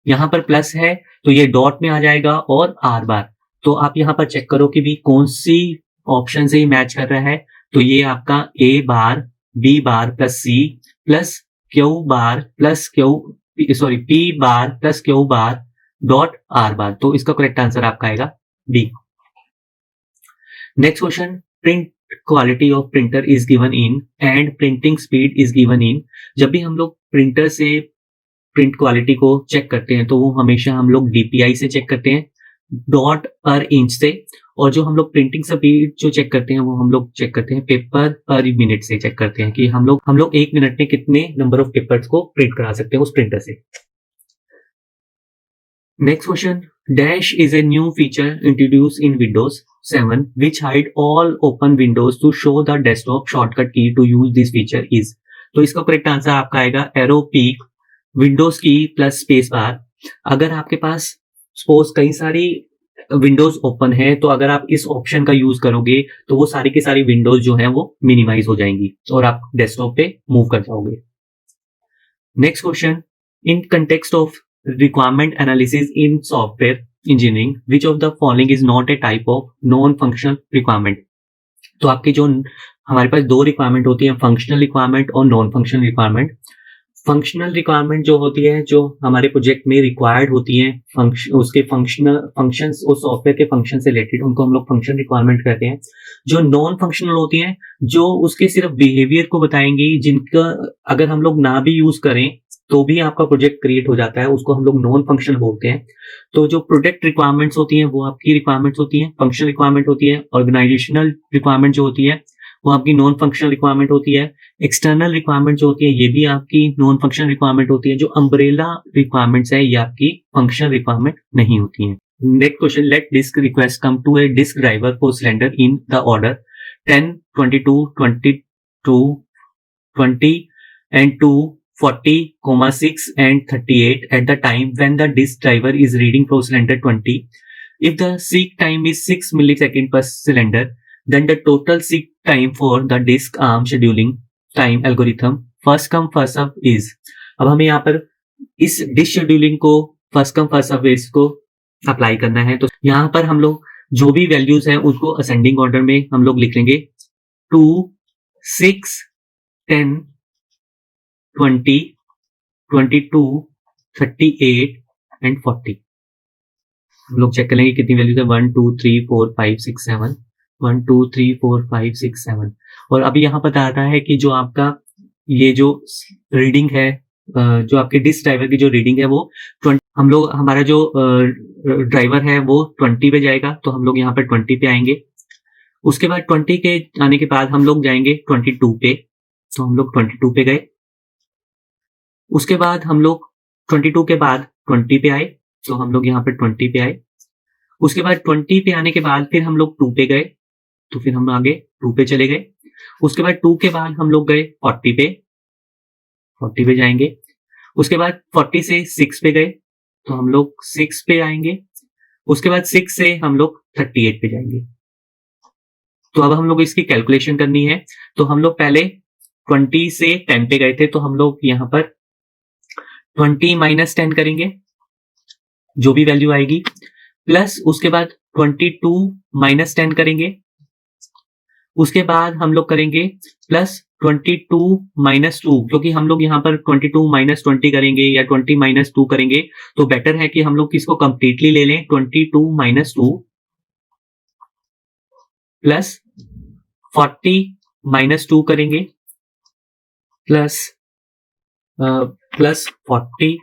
यहाँ पर प्लस है तो ये डॉट में आ जाएगा और R बार। तो आप यहाँ पर चेक करो कि भी कौन सी ऑप्शन से ही मैच कर रहा है, तो ये आपका A bar B bar plus C plus Q bar plus P bar plus Q bar dot R बार, तो इसका करेक्ट आंसर आपका आएगा B। Next question, print quality of printer is given in and printing speed is given in. जब भी हम लोग printer से print quality को चेक करते हैं तो वो हमेशा हम लोग DPI से चेक करते हैं, डॉट पर इंच से, और जो हम लोग प्रिंटिंग स्पीड जो चेक करते हैं वो हम लोग चेक करते हैं पेपर पर मिनट से चेक करते हैं कि हम लोग 1 मिनट में कितने नंबर ऑफ पेपर्स को प्रिंट करा सकते हैं उस प्रिंटर से। Next question, dash is a new feature introduce in Windows 7 which hide all open windows to show the desktop shortcut key to use this feature is. तो इसका correct answer आपका आएगा Aero Peek Windows key plus space bar. अगर आपके पास suppose कई सारी Windows open है तो अगर आप इस ऑप्शन का यूज करोगे तो वो सारी की सारी विंडोज जो है वो मिनिमाइज हो जाएंगी और आप डेस्कटॉप पे मूव कर जाओगे। Next question, in context of requirement analysis in software engineering which of the following is not a type of non functional requirement. तो आपकी जो हमारे पास 2 रिक्वायरमेंट होती है, फंक्शनल रिक्वायरमेंट और non functional requirement. Functional requirement जो होती है, जो हमारे प्रोजेक्ट में रिक्वायर्ड होती हैं, उसके फंक्शंस, उस सॉफ्टवेयर के फंक्शन से रिलेटेड, उनको हम लोग फंक्शन रिक्वायरमेंट कहते हैं। जो नॉन फंक्शनल होती हैं, जो उसके सिर्फ बिहेवियर को बताएंगी, जिनका अगर हम लोग ना भी यूज करें तो भी आपका प्रोजेक्ट क्रिएट हो जाता है, उसको हम लोग नॉन फंक्शनल बोलते हैं। तो जो प्रोडक्ट रिक्वायरमेंट्स होती हैं वो आपकी रिक्वायरमेंट्स होती हैं, फंक्शनल रिक्वायरमेंट होती है। ऑर्गेनाइजेशनल रिक्वायरमेंट जो होती है वो आपकी नॉन फंक्शनल रिक्वायरमेंट होती है। एक्सटर्नल रिक्वायरमेंट जो होती है ये भी आपकी नॉन फंक्शनल रिक्वायरमेंट होती है। जो अम्ब्रेला रिक्वायरमेंट्स है ये आपकी फंक्शनल रिक्वायरमेंट नहीं होती है। Next question, let disk request come to a disk driver for cylinder in the order 10, 22, 22, 20 and 2, 40, 6 and 38 at the time when the disk driver is reading for cylinder 20. If the seek time is 6 millisecond per cylinder, then the total seek time for the disk arm scheduling time algorithm first come first serve is. अब हमें यहाँ पर इस disk scheduling को first come first serve को apply करना है। तो यहाँ पर हम लोग जो भी वैल्यूज हैं उसको असेंडिंग ऑर्डर में हम लोग लिख लेंगे। 2, 6, 10, 20, 22, 38 एंड 40। हम लोग चेक कर लेंगे कितनी वैल्यूज है। 1, 2, 3, 4, 5, 6, 7, 1, 2, 3, 4, 5, 6, 7। और अभी यहाँ बता रहा है कि जो आपका ये जो रीडिंग है, जो आपके डिस्क ड्राइवर की जो रीडिंग है वो 20, हम लोग हमारा जो ड्राइवर है वो 20 पे जाएगा, तो हम लोग यहाँ पर 20 पे आएंगे। उसके बाद 20 के आने के बाद हम लोग जाएंगे 22 पे, तो हम लोग 22 पे गए। उसके बाद हम लोग 22 के बाद 20 पे आए, तो हम लोग यहाँ पे 20 पे आए। उसके बाद 20 पे आने के बाद फिर हम लोग 2 पे गए, तो फिर हम आगे 2 पे चले गए। उसके बाद 2 के बाद हम लोग गए 40 पे, 40 पे जाएंगे। उसके बाद 40 से 6 पे गए, तो हम लोग 6 पे आएंगे। उसके बाद 6 से हम लोग 38 पे जाएंगे। तो अब हम लोग इसकी कैलकुलेशन करनी है। तो हम लोग पहले 20 से 10 पे गए थे, तो हम लोग यहाँ पर 20 माइनस 10 करेंगे, जो भी वैल्यू आएगी, प्लस उसके बाद 22 माइनस 10 करेंगे। उसके बाद हम लोग करेंगे प्लस 22 माइनस 2, क्योंकि हम लोग यहाँ पर 22 माइनस 20 करेंगे या 20 माइनस 2 करेंगे, तो बेटर है कि हम लोग किसको कंप्लीटली ले लें। 22 माइनस 2 प्लस 40 माइनस 2 करेंगे, प्लस 40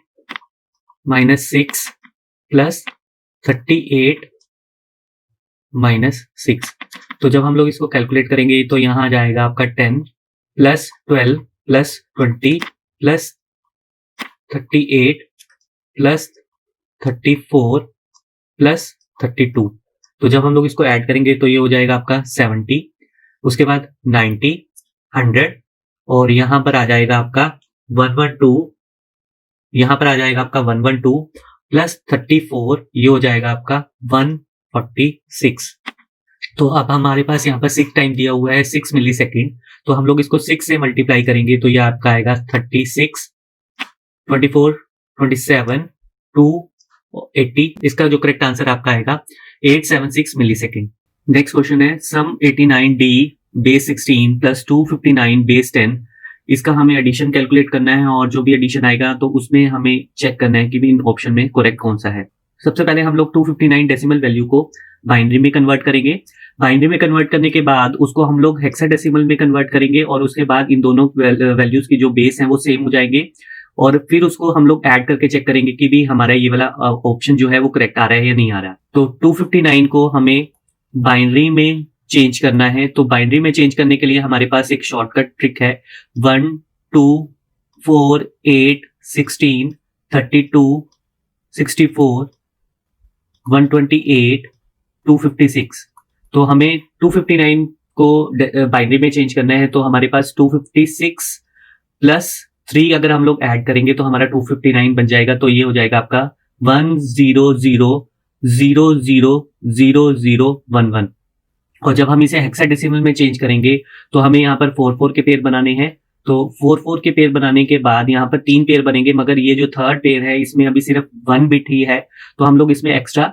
माइनस 6 प्लस 38 माइनस 6। तो जब हम लोग इसको कैलकुलेट करेंगे तो यहाँ आ जाएगा आपका 10 plus 12 plus 20 plus 38 plus 34 plus 32। तो जब हम लोग इसको ऐड करेंगे तो ये हो जाएगा आपका 70, उसके बाद 90, 100, और यहाँ पर आ जाएगा आपका 112, यहाँ पर आ जाएगा आपका 112 प्लस 34, ये हो जाएगा आपका 146। तो अब हमारे पास यहाँ पर 6 टाइम दिया हुआ है 6 मिली सेकेंड, तो हम लोग इसको 6 से मल्टीप्लाई करेंगे तो ये आपका आएगा 36, 24, 27, 280। इसका जो करेक्ट आंसर आपका आएगा 876 मिली सेकेंड। नेक्स्ट क्वेश्चन है सम 89D बेस 16 प्लस 259 बेस 10। इसका हमें एडिशन कैलकुलेट करना है और जो भी एडिशन आएगा तो उसमें हमें चेक करना है कि भी इन ऑप्शन में करेक्ट कौन सा है। सबसे पहले हम लोग 259 डेसिमल वैल्यू को बाइनरी में कन्वर्ट करेंगे। बाइनरी में कन्वर्ट करने के बाद उसको हम लोग हेक्साडेसिमल में कन्वर्ट करेंगे और उसके बाद इन दोनों वैल्यूज की जो बेस है वो सेम हो जाएंगे, और फिर उसको हम लोग ऐड करके चेक करेंगे कि भी हमारा ये वाला ऑप्शन जो है वो करेक्ट आ रहा है या नहीं आ रहा। तो 259 को हमें बाइनरी में चेंज करना है। तो बाइनरी में चेंज करने के लिए हमारे पास एक शॉर्टकट ट्रिक है। 1, 2, 4, 8, 16, 32, 64, 128, 256। तो हमें 259 को बाइनरी में चेंज करना है, तो हमारे पास 256 प्लस 3 अगर हम लोग ऐड करेंगे तो हमारा 259 बन जाएगा। तो ये हो जाएगा आपका 100000011। और जब हम इसे हेक्साडेसिमल में चेंज करेंगे तो हमें यहाँ पर 4 के पेयर बनाने हैं। तो 4 के पेयर बनाने के बाद यहाँ पर 3 पेयर बनेंगे, मगर ये जो थर्ड पेयर है इसमें अभी सिर्फ 1 बिट ही है, तो हम लोग इसमें एक्स्ट्रा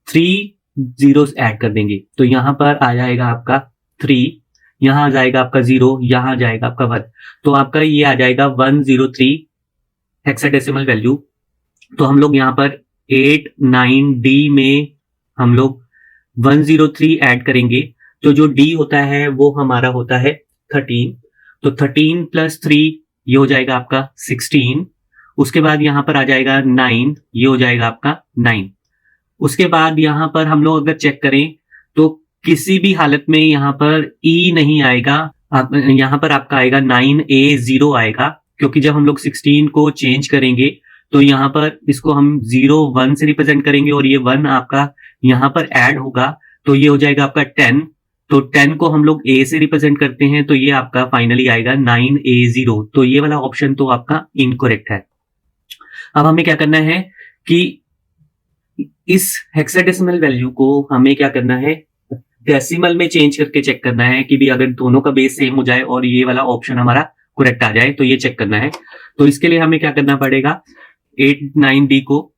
3 जीरोस ऐड कर देंगे। तो यहाँ पर आ जाएगा आपका 3, यहाँ आ जाएगा आपका 0, यहाँ आ जाएगा आपका 1। तो आपका ये आ जाएगा 103 हेक्साडेसिमल वैल्यू, तो हम लोग यहाँ पर 89D में हम लोग 103 ऐड करेंगे। तो जो D होता है वो हमारा होता है 13, तो 13 + 3 ये हो जाएगा आपका 16। उसके बाद यहाँ पर आ जाएगा 9, ये हो जाएगा आपका 9। उसके बाद यहाँ पर हम लोग अगर चेक करें तो किसी भी हालत में यहाँ पर E नहीं आएगा, यहाँ पर आपका आएगा 9A0 आएगा, क्योंकि जब हम लोग 16 को चेंज करेंगे तो यहाँ पर इसको हम 0 1 से रिप्रेजेंट करेंगे और ये 1 आपका यहाँ पर ऐड होगा, तो ये हो जाएगा आपका 10। तो 10 को हम लोग A से रिप्रेजेंट करते हैं, तो ये आपका फाइनली आएगा 9A0। तो ये वाला ऑप्शन तो आपका इनकरेक्ट है। अब हमें क्या करना है कि इस हेक्साडेसिमल वैल्यू को हमें क्या करना है, डेसिमल में चेंज करके चेक करना है कि भी अगर दोनों का बेस सेम हो जाए और ये वाला ऑप्शन हमारा करेक्ट आ जाए, तो ये चेक करना है। तो इसके लिए हमें क्या करना पड़ेगा, 89D को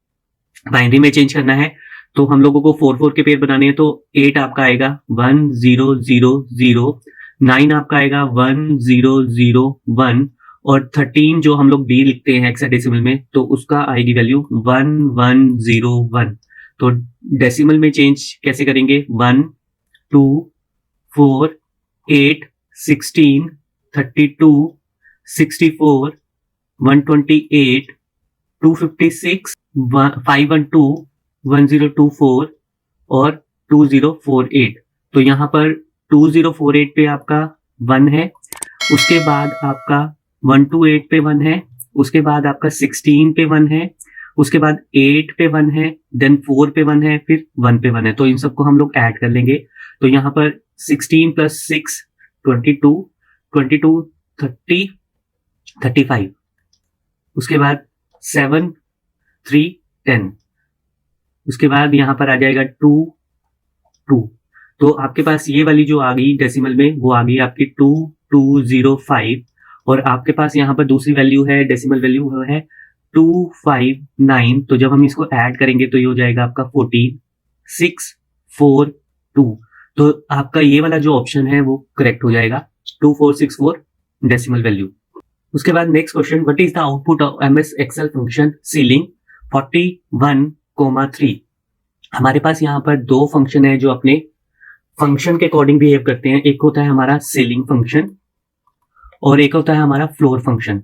बाइनरी में चेंज करना है। तो हम लोगों को 4 के पेयर बनाने हैं, तो 8 आपका आएगा 1 0 0 0, 9 आपका आएगा 1 0 0 1, और 13 जो हम लोग D लिखते हैं हेक्साडेसिमल में, तो उसका आएगी वैल्यू 1 1 0 1। तो डेसिमल में चेंज कैसे करेंगे, 1 2 4 8 16 32 64 128 256 512 1024 और 2048। तो यहाँ पर 2048 पे आपका 1 है, उसके बाद आपका 128 पे 1 है, उसके बाद आपका 16 पे 1 है, उसके बाद 8 पे 1 है, देन 4 पे 1 है, फिर 1 पे 1 है। तो इन सबको हम लोग ऐड कर लेंगे। तो यहाँ पर 16 + 6 22 22 30 35, उसके बाद 7 3 10, उसके बाद यहाँ पर आ जाएगा 2 2। तो आपके पास ये वाली जो आ गई डेसिमल में वो आ गई आपकी 2205, और आपके पास यहाँ पर दूसरी वैल्यू है, डेसिमल वैल्यू वो है 259। तो जब हम इसको ऐड करेंगे तो ये हो जाएगा आपका 14642। तो आपका ये वाला जो ऑप्शन है वो करेक्ट हो जाएगा, 2464 डेसिमल वैल्यू। उसके बाद next question, what is the output of MS Excel function ceiling 41,3। हमारे पास यहाँ पर दो फंक्शन है जो अपने फंक्शन के अकॉर्डिंग बिहेव करते हैं। एक होता है हमारा सीलिंग फंक्शन और एक होता है हमारा floor function.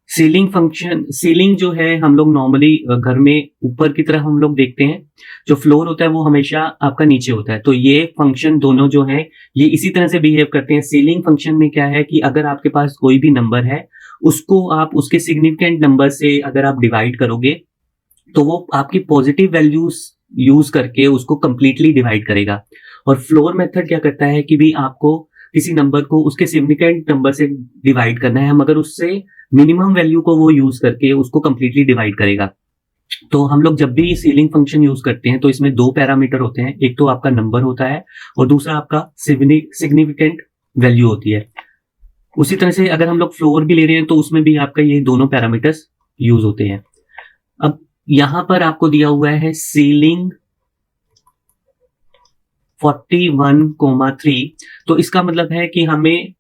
Ceiling function, ceiling जो है हम लोग नॉर्मली घर में ऊपर की तरफ हम लोग देखते हैं, जो फ्लोर होता है वो हमेशा आपका नीचे होता है। तो ये फंक्शन दोनों जो है ये इसी तरह से बिहेव करते हैं। सीलिंग फंक्शन में क्या है कि अगर आपके पास कोई भी नंबर है उसको आप उसके सिग्निफिकेंट नंबर से अगर आप डिवाइड करोगे तो वो आपकी पॉजिटिव वैल्यूज यूज करके उसको कंप्लीटली डिवाइड करेगा। और फ्लोर मेथड क्या करता है कि भी आपको किसी नंबर को उसके सिग्निफिकेंट नंबर से डिवाइड करना है, मगर उससे मिनिमम वैल्यू को वो यूज करके उसको कंप्लीटली डिवाइड करेगा। तो हम लोग जब भी सीलिंग फंक्शन यूज करते हैं तो इसमें दो पैरामीटर होते हैं, एक तो आपका नंबर होता है और दूसरा आपका सिग्निफिकेंट वैल्यू होती है। उसी तरह से अगर हम लोग फ्लोर भी ले रहे हैं तो उसमें भी आपका ये दोनों पैरामीटर्स यूज होते हैं। अब यहां पर आपको दिया हुआ है सीलिंग 41,3, तो इसका मतलब है कि हमें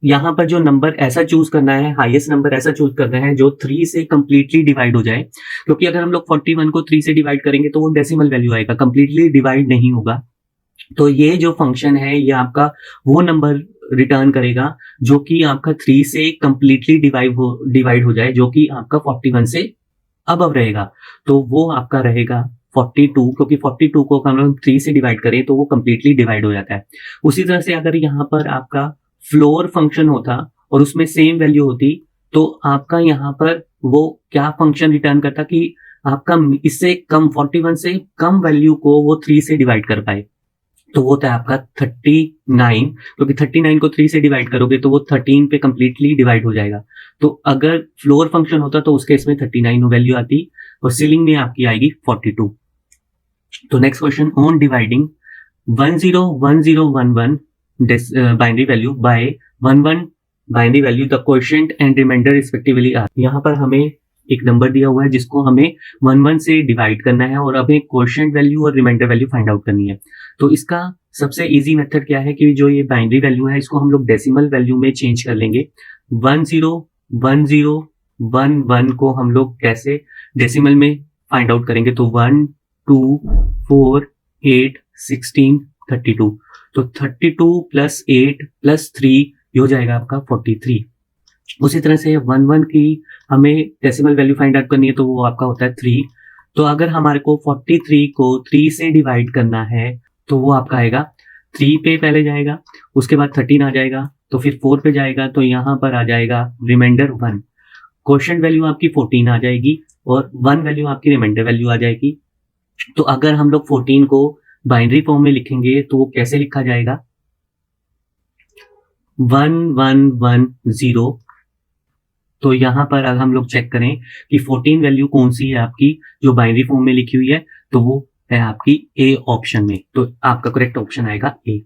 यहाँ पर जो नंबर ऐसा चूज करना है, हाईएस्ट नंबर ऐसा चूज करना है जो 3 से कंप्लीटली डिवाइड हो जाए, क्योंकि अगर हम लोग 41 को 3 से डिवाइड करेंगे तो वो डेसिमल वैल्यू आएगा, कंप्लीटली डिवाइड नहीं होगा। तो ये जो फंक्शन है ये आपका वो नंबर रिटर्न करेगा जो कि आपका 3 से कंप्लीटली डिवाइड हो जाए, जो कि आपका 41 से अबव रहेगा। तो वो आपका रहेगा 42, क्योंकि 42 को हम लोग 3 से डिवाइड करें तो वो कंप्लीटली डिवाइड हो जाता है। उसी तरह से अगर यहाँ पर आपका फ्लोर फंक्शन होता और उसमें सेम वैल्यू होती तो आपका यहाँ पर वो क्या फंक्शन रिटर्न करता कि आपका इससे कम 41 से कम वैल्यू को वो 3 से डिवाइड कर पाए। तो वो होता है आपका 39, क्योंकि 39 को 3 से डिवाइड करोगे तो वो 13 पे कंप्लीटली डिवाइड हो जाएगा। तो अगर फ्लोर फंक्शन होता तो उसके इसमें 39 वैल्यू आती और सीलिंग में आपकी आएगी 42। तो next question, on dividing 101011 binary value by 11 binary value the quotient and remainder respectively are. यहाँ पर हमें एक नंबर दिया हुआ है जिसको हमें 11 से डिवाइड करना है और हमें क्वोशिएंट वैल्यू और रिमाइंडर वैल्यू फाइंड आउट करनी है। तो इसका सबसे इजी मेथड क्या है कि जो ये बाइनरी वैल्यू है इसको हम लोग डेसिमल वैल्यू में चेंज कर लेंगे। 1010 1 को हम लोग कैसे डेसिमल में फाइंड आउट करेंगे, तो 1 2 4 8 16 32, तो 32 प्लस 8 प्लस 3 ये हो जाएगा आपका 43। उसी तरह से 1 की हमें डेसिमल वैल्यू फाइंड आउट करनी है, तो वो आपका होता है 3। तो अगर हमारे को 43 को 3 से डिवाइड करना है तो वो आपका आएगा 3 पे पहले जाएगा, उसके बाद 13 आ जाएगा, तो फिर 4 पे जाएगा, तो यहाँ पर आ जाएगा रिमाइंडर 1। क्वोशिएंट वैल्यू आपकी 14 आ जाएगी और 1 वैल्यू आपकी रिमाइंडर वैल्यू आ जाएगी। तो अगर हम लोग 14 को बाइनरी फॉर्म में लिखेंगे तो वो कैसे लिखा जाएगा, 1110। तो यहाँ पर अगर हम लोग चेक करें कि 14 वैल्यू कौन सी है आपकी जो बाइनरी फॉर्म में लिखी हुई है, तो वो है आपकी ए ऑप्शन में, तो आपका करेक्ट ऑप्शन आएगा A.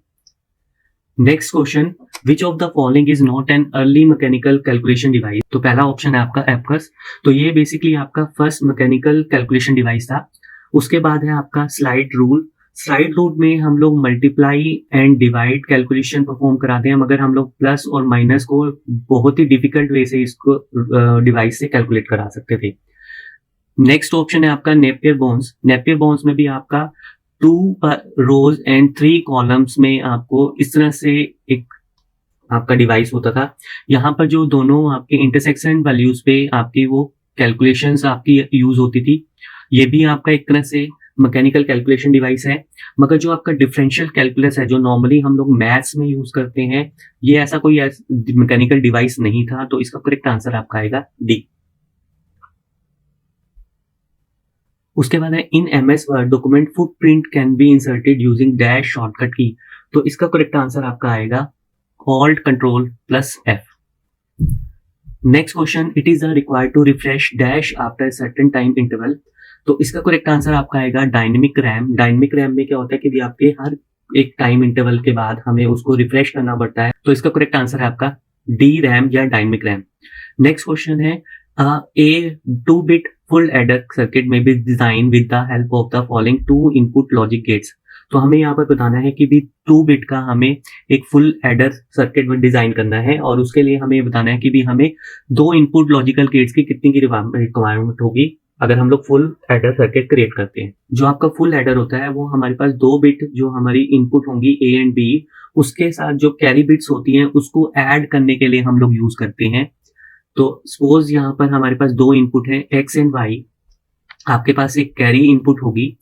Next question, which of the following is not an early mechanical calculation device. तो पहला ऑप्शन है आपका एबकस, तो ये बेसिकली आपका फर्स्ट मैकेनिकल कैलकुलेशन डिवाइस था। उसके बाद है आपका स्लाइड रूल। स्लाइड रूल में हम लोग multiply and divide calculation perform कराते हैं, मगर हम लोग प्लस और माइनस को बहुत ही डिफिकल्ट वे से इसको डिवाइस से कैलकुलेट करा सकते थे। नेक्स्ट ऑप्शन है आपका नेपियर बोन्स। नेपियर बोन्स में भी आपका 2 रोज एंड 3 कॉलम्स में आपको इस तरह से एक आपका डिवाइस होता था। यहाँ पर जो दोनों आपके इंटरसेक्शन वैल्यूज पे आपकी वो कैलकुलेशंस आपकी यूज होती थी। ये भी आपका एक तरह से मैकेनिकल कैलकुलेशन डिवाइस है, मगर जो आपका डिफरेंशियल कैलकुलस है जो नॉर्मली हम लोग मैथ्स में यूज करते हैं, ये ऐसा कोई मैकेनिकल डिवाइस नहीं था। तो इसका करेक्ट आंसर आपका आएगा डी। उसके बाद है in MS Word document footprint can be inserted using dash shortcut key. तो इसका करेक्ट आंसर आपका आएगा Alt Control plus F. Next question, it is required to refresh dash after certain time interval. तो इसका correct answer आपका आएगा dynamic RAM. Dynamic RAM में क्या होता है कि भी आपके हर एक टाइम इंटरवल के बाद हमें उसको रिफ्रेश करना पड़ता है, तो इसका करेक्ट आंसर है आपका डी रैम या डायनेमिक रैम। नेक्स्ट क्वेश्चन है a 2-bit full adder circuit में be design with the help of the following 2 input logic gates. तो हमें यहाँ पर बताना है कि भी 2-bit का हमें एक फुल एडर सर्किट में डिजाइन करना है, और उसके लिए हमें बताना है कि भी हमें 2 इनपुट लॉजिकल गेट्स की कितनी की रिक्वायरमेंट होगी अगर हम लोग फुल एडर सर्किट क्रिएट करते हैं। जो आपका फुल एडर होता है वो हमारे पास 2 बिट जो हमारी इनपुट होंगी ए एंड बी, उसके साथ जो कैरी बिट्स होती हैं उसको ऐड करने के लिए हम लोग यूज करते हैं। तो सपोज यहाँ पर हमारे पास 2 इनपुट है एक्स एंड वाई, आपके पास एक कैरी इनपुट होगी,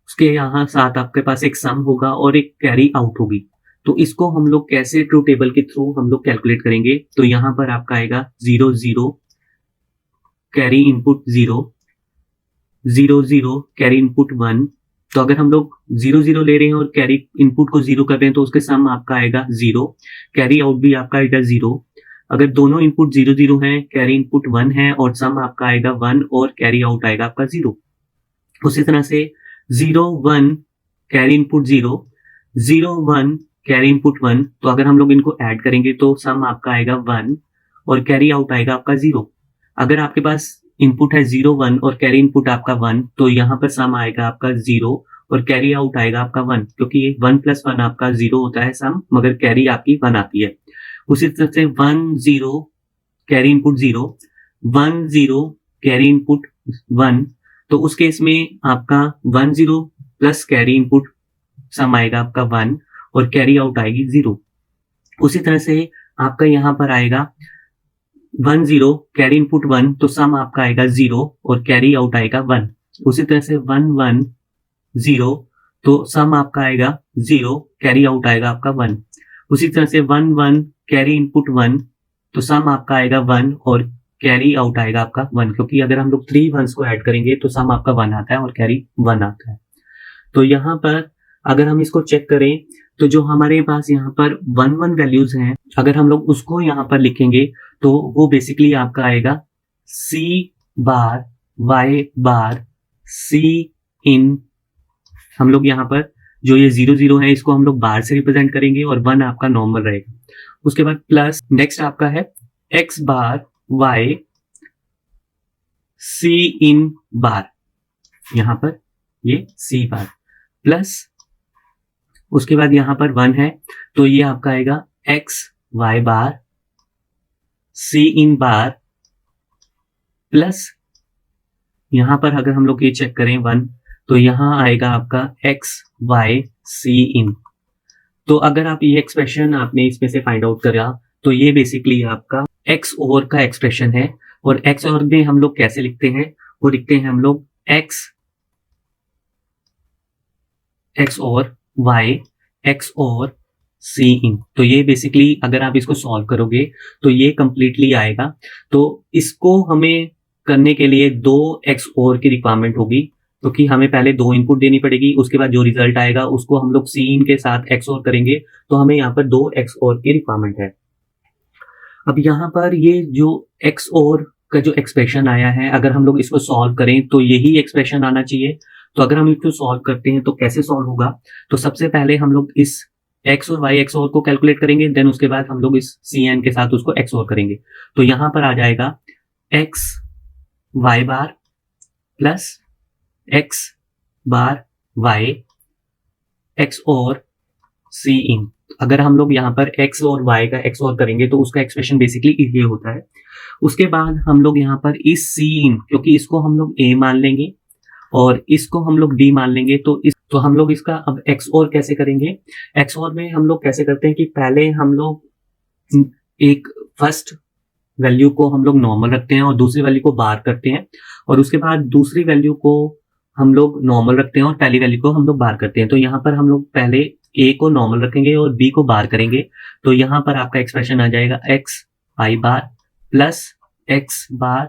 उसके यहाँ साथ आपके पास एक सम होगा और एक कैरी आउट होगी। तो इसको हम लोग कैसे ट्रू टेबल के थ्रू हम लोग कैलकुलेट करेंगे, तो यहाँ पर आपका आएगा 0 0 कैरी इनपुट 0 0 0 कैरी इनपुट 1। तो अगर हम लोग 0 0 ले रहे हैं और कैरी इनपुट को 0 कर रहे हैं तो उसके सम आपका आएगा 0, कैरी आउट भी आपका आएगा 0। अगर दोनों इनपुट 0 0 हैं, कैरी इनपुट 1 है और सम आपका आएगा 1 और कैरी आउट आएगा आपका 0। उसी तरह से 0 1 कैरी इनपुट 0 0 1 कैरी इनपुट 1। तो अगर हम लोग इनको ऐड करेंगे तो सम आपका आएगा 1 और कैरी आउट आएगा आपका 0। अगर आपके पास इनपुट है 0 1 और कैरी इनपुट आपका 1, तो यहाँ पर सम आएगा आपका 0 और कैरी आउट आएगा आपका 1, क्योंकि 1 + 1 आपका 0 होता है सम, मगर कैरी आपकी 1 आती है। उसी तरह से 1 0 कैरी इनपुट 0 1 0 कैरी इनपुट 1। तो उस केस में आपका 1 0 प्लस कैरी इनपुट सम आएगा आपका 1 और कैरी आउट आएगी 0। उसी तरह से आपका यहाँ पर आएगा 1 0 कैरी इनपुट 1, तो सम आपका आएगा 0 और कैरी आउट आएगा 1। उसी तरह से 1 1 0, तो सम आपका आएगा 0, कैरी आउट आएगा आपका 1। उसी तरह से 1 1 कैरी इनपुट 1, तो सम आपका आएगा 1 और कैरी आउट आएगा आपका 1, क्योंकि अगर हम लोग 3 1s को ऐड करेंगे तो सम आपका 1 आता है और कैरी 1 आता है। तो यहाँ पर अगर हम इसको चेक करें तो जो हमारे पास यहाँ पर 1 1 वैल्यूज हैं, अगर हम लोग उसको यहाँ पर लिखेंगे तो वो बेसिकली आपका आएगा C बार Y बार C इन। हम लोग यहाँ पर जो ये 0 0 है इसको हम लोग बार से रिप्रेजेंट करेंगे और 1 आपका नॉर्मल रहेगा। उसके बाद प्लस नेक्स्ट आपका है X बार Y C इन बार, यहाँ पर ये C बार प्लस उसके बाद यहाँ पर 1 है तो ये आपका आएगा X Y बार C इन बार प्लस यहाँ पर अगर हम लोग ये चेक करें 1, तो यहाँ आएगा आपका x y c इन। तो अगर आप ये एक्सप्रेशन आपने इसमें से फाइंड आउट करा, तो ये बेसिकली आपका x ओवर का एक्सप्रेशन है। और x ओवर में हम लोग कैसे लिखते हैं, वो लिखते हैं हम लोग x over y x over c इन। तो ये बेसिकली अगर आप इसको सॉल्व करोगे तो ये कंप्लीटली आएगा। तो इसको हमें करने के लिए 2x ओवर की रिक्वायरमेंट होगी, क्योंकि हमें पहले 2 इनपुट देनी पड़ेगी, उसके बाद जो रिजल्ट आएगा उसको हम लोग c इन के साथ x ओवर करेंगे, तो हमें यहाँ पर 2x ओवर की रिक्वायरमेंट है। अब यहाँ पर ये जो x ओवर का जो एक्सप्रेशन आया है, अगर हम लोग इसको सॉल्व करें तो यही एक्सप्रेशन आना चाहिए। तो अगर हम इसको सॉल्व करते हैं तो कैसे सॉल्व होगा, तो सबसे पहले हम लोग इस x और y x ओवर को कैलकुलेट करेंगे, देन उसके बाद हम लोग इस cn के साथ उसको x ओवर करेंगे। तो यहाँ पर आ जाएगा x y bar plus x bar y x और c इन। अगर हम लोग यहाँ पर x और y का x ओवर करेंगे तो उसका एक्सप्रेशन बेसिकली ये होता है। उसके बाद हम लोग यहाँ पर इस c इन, क्योंकि इसको हम लोग a मान लेंगे और इसको हम लोग b मान लेंगे, तो हम लोग इसका अब x ओवर कैसे करेंगे। x ओवर में हम लोग कैसे करते हैं कि पहले हम लोग एक फर्स्ट वैल्यू को हम लोग नॉर्मल रखते हैं और दूसरी वैल्यू को बार करते हैं, और उसके बाद दूसरी वैल्यू को हम लोग नॉर्मल रखते हैं और पहली वैल्यू को हम लोग बार करते हैं। तो यहाँ पर हम लोग पहले a को नॉर्मल रखेंगे और b को बार करेंगे। तो यहाँ पर आपका एक्सप्रेशन आ जाएगा x y bar plus x bar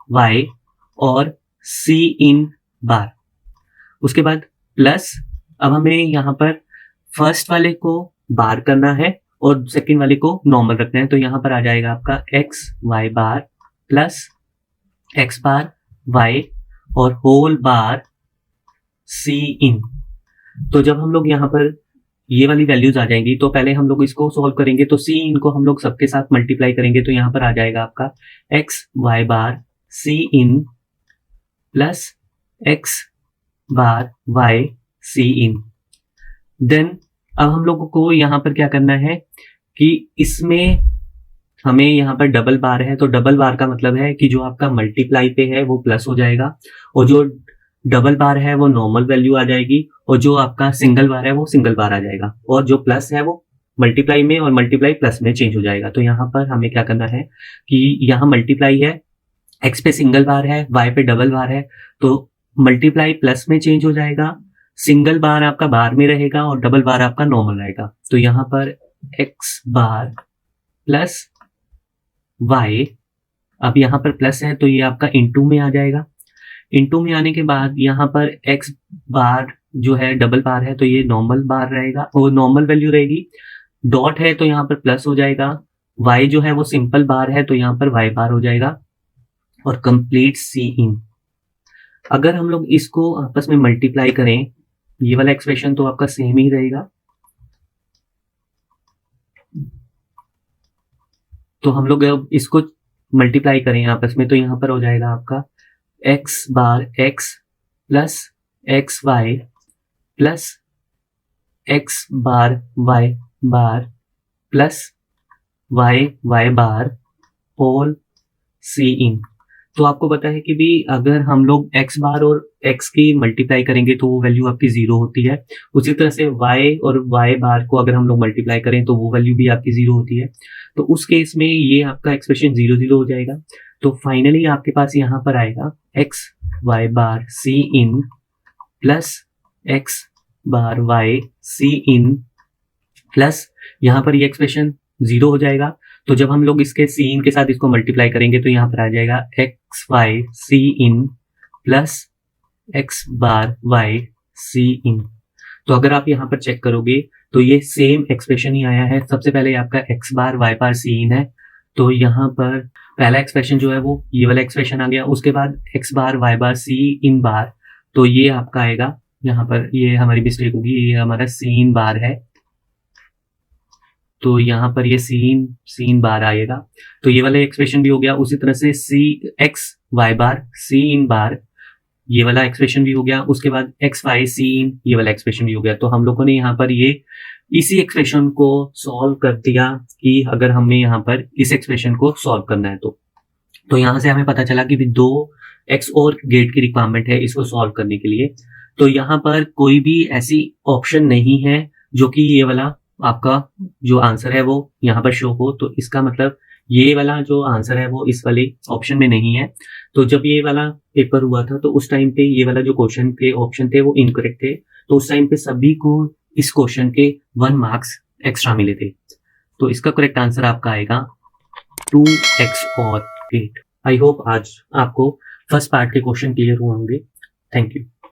y और c इन बार। उसके बाद प्लस अब हमें यहाँ पर फर्स्ट वाले को बार करना है और सेकंड वाले को नॉर्मल रखना है। तो यहाँ पर आ जाएगा आपका x y bar plus x bar y और होल बार c इन। तो जब हम लोग यहाँ पर ये वाली वैल्यूज आ जाएंगी तो पहले हम लोग इसको सॉल्व करेंगे, तो c इन को हम लोग सबके साथ मल्टीप्लाई करेंगे। तो यहाँ पर आ जाएगा आपका x y bar c in plus x bar y c in. Then अब हम लोगों को यहाँ पर क्या करना है कि इसमें हमें यहाँ पर डबल बार है, तो डबल बार का मतलब है कि जो आपका मल्टीप्लाई पे है वो प्लस हो जाएगा, और जो डबल बार है वो नॉर्मल वैल्यू आ जाएगी, और जो आपका सिंगल बार है वो सिंगल बार आ जाएगा, और जो प्लस है वो मल्टीप्लाई में और मल्टीप्लाई प्लस में चेंज हो जाएगा। तो यहाँ पर हमें क्या करना है कि यहाँ मल्टीप्लाई है, x पे सिंगल बार है, y पे डबल बार है, तो मल्टीप्लाई प्लस में चेंज हो जाएगा, सिंगल बार आपका बार में रहेगा और डबल बार आपका नॉर्मल रहेगा। तो यहाँ पर x बार प्लस y, अब यहाँ पर प्लस है तो ये आपका इनटू में आ जाएगा। इनटू में आने के बाद यहाँ पर x बार जो है डबल बार है तो ये नॉर्मल बार रहेगा, वो नॉर्मल वैल्यू रहेगी। डॉट है तो यहाँ पर प्लस हो जाएगा, y जो है वो सिंपल बार है तो यहाँ पर y बार हो जाएगा, और कंप्लीट c इन। अगर हम लोग इसको आपस में मल्टीप्लाई करें, ये वाला एक्सप्रेशन तो आपका सेम ही रहेगा। तो हम लोग अब इसको मल्टीप्लाई करें आपस में, तो यहाँ पर हो जाएगा आपका x bar x plus x y plus x bar y bar plus y bar whole c इन। तो आपको पता है कि भी अगर हम लोग x बार और x की मल्टीप्लाई करेंगे तो वो वैल्यू आपकी 0 होती है। उसी तरह से y और y बार को अगर हम लोग मल्टीप्लाई करें तो वो वैल्यू भी आपकी 0 होती है। तो उस केस में ये आपका एक्सप्रेशन 0 0 हो जाएगा। तो फाइनली आपके पास यहाँ पर आएगा x y bar c in plus x bar y c in plus यहाँ पर ये एक्सप्रेशन 0 हो जाएगा। तो जब हम लोग इसके c इन के साथ इसको मल्टीप्लाई करेंगे तो यहाँ पर आ जाएगा x y c in plus x bar y c इन। तो अगर आप यहाँ पर चेक करोगे तो ये सेम एक्सप्रेशन ही आया है। सबसे पहले आपका x बार y बार c इन है, तो यहाँ पर पहला एक्सप्रेशन जो है वो ये वाला एक्सप्रेशन आ गया। उसके बाद x बार y बार c इन बार, तो ये आपका आएगा, यहाँ पर ये हमारी मिस्टेक होगी, ये हमारा c इन बार है, तो यहाँ पर ये सीन बार आएगा। तो ये वाला एक्सप्रेशन भी हो गया। उसी तरह से x y बार c इन बार, ये वाला एक्सप्रेशन भी हो गया। उसके बाद x y c इन, ये वाला एक्सप्रेशन भी हो गया। तो हम लोगों ने यहाँ पर ये इसी एक्सप्रेशन को सॉल्व कर दिया कि अगर हमें यहाँ पर इस एक्सप्रेशन को सॉल्व करना है तो तो यहाँ से हमें पता चला कि भी 2x और गेट की रिक्वायरमेंट है इसको सॉल्व करने के लिए। तो यहाँ पर कोई भी ऐसी ऑप्शन नहीं है जो कि ये वाला आपका जो आंसर है वो यहाँ पर शो हो। तो इसका मतलब ये वाला जो आंसर है वो इस वाले ऑप्शन में नहीं है। तो जब ये वाला पेपर हुआ था तो उस टाइम पे ये वाला जो क्वेश्चन के ऑप्शन थे वो इनकरेक्ट थे। तो उस टाइम पे सभी को इस क्वेश्चन के 1 मार्क्स एक्स्ट्रा मिले थे। तो इसका करेक्ट आंसर आपका आएगा 2x और 8। आई होप आज आपको फर्स्ट पार्ट के क्वेश्चन क्लियर हुए होंगे। Thank you.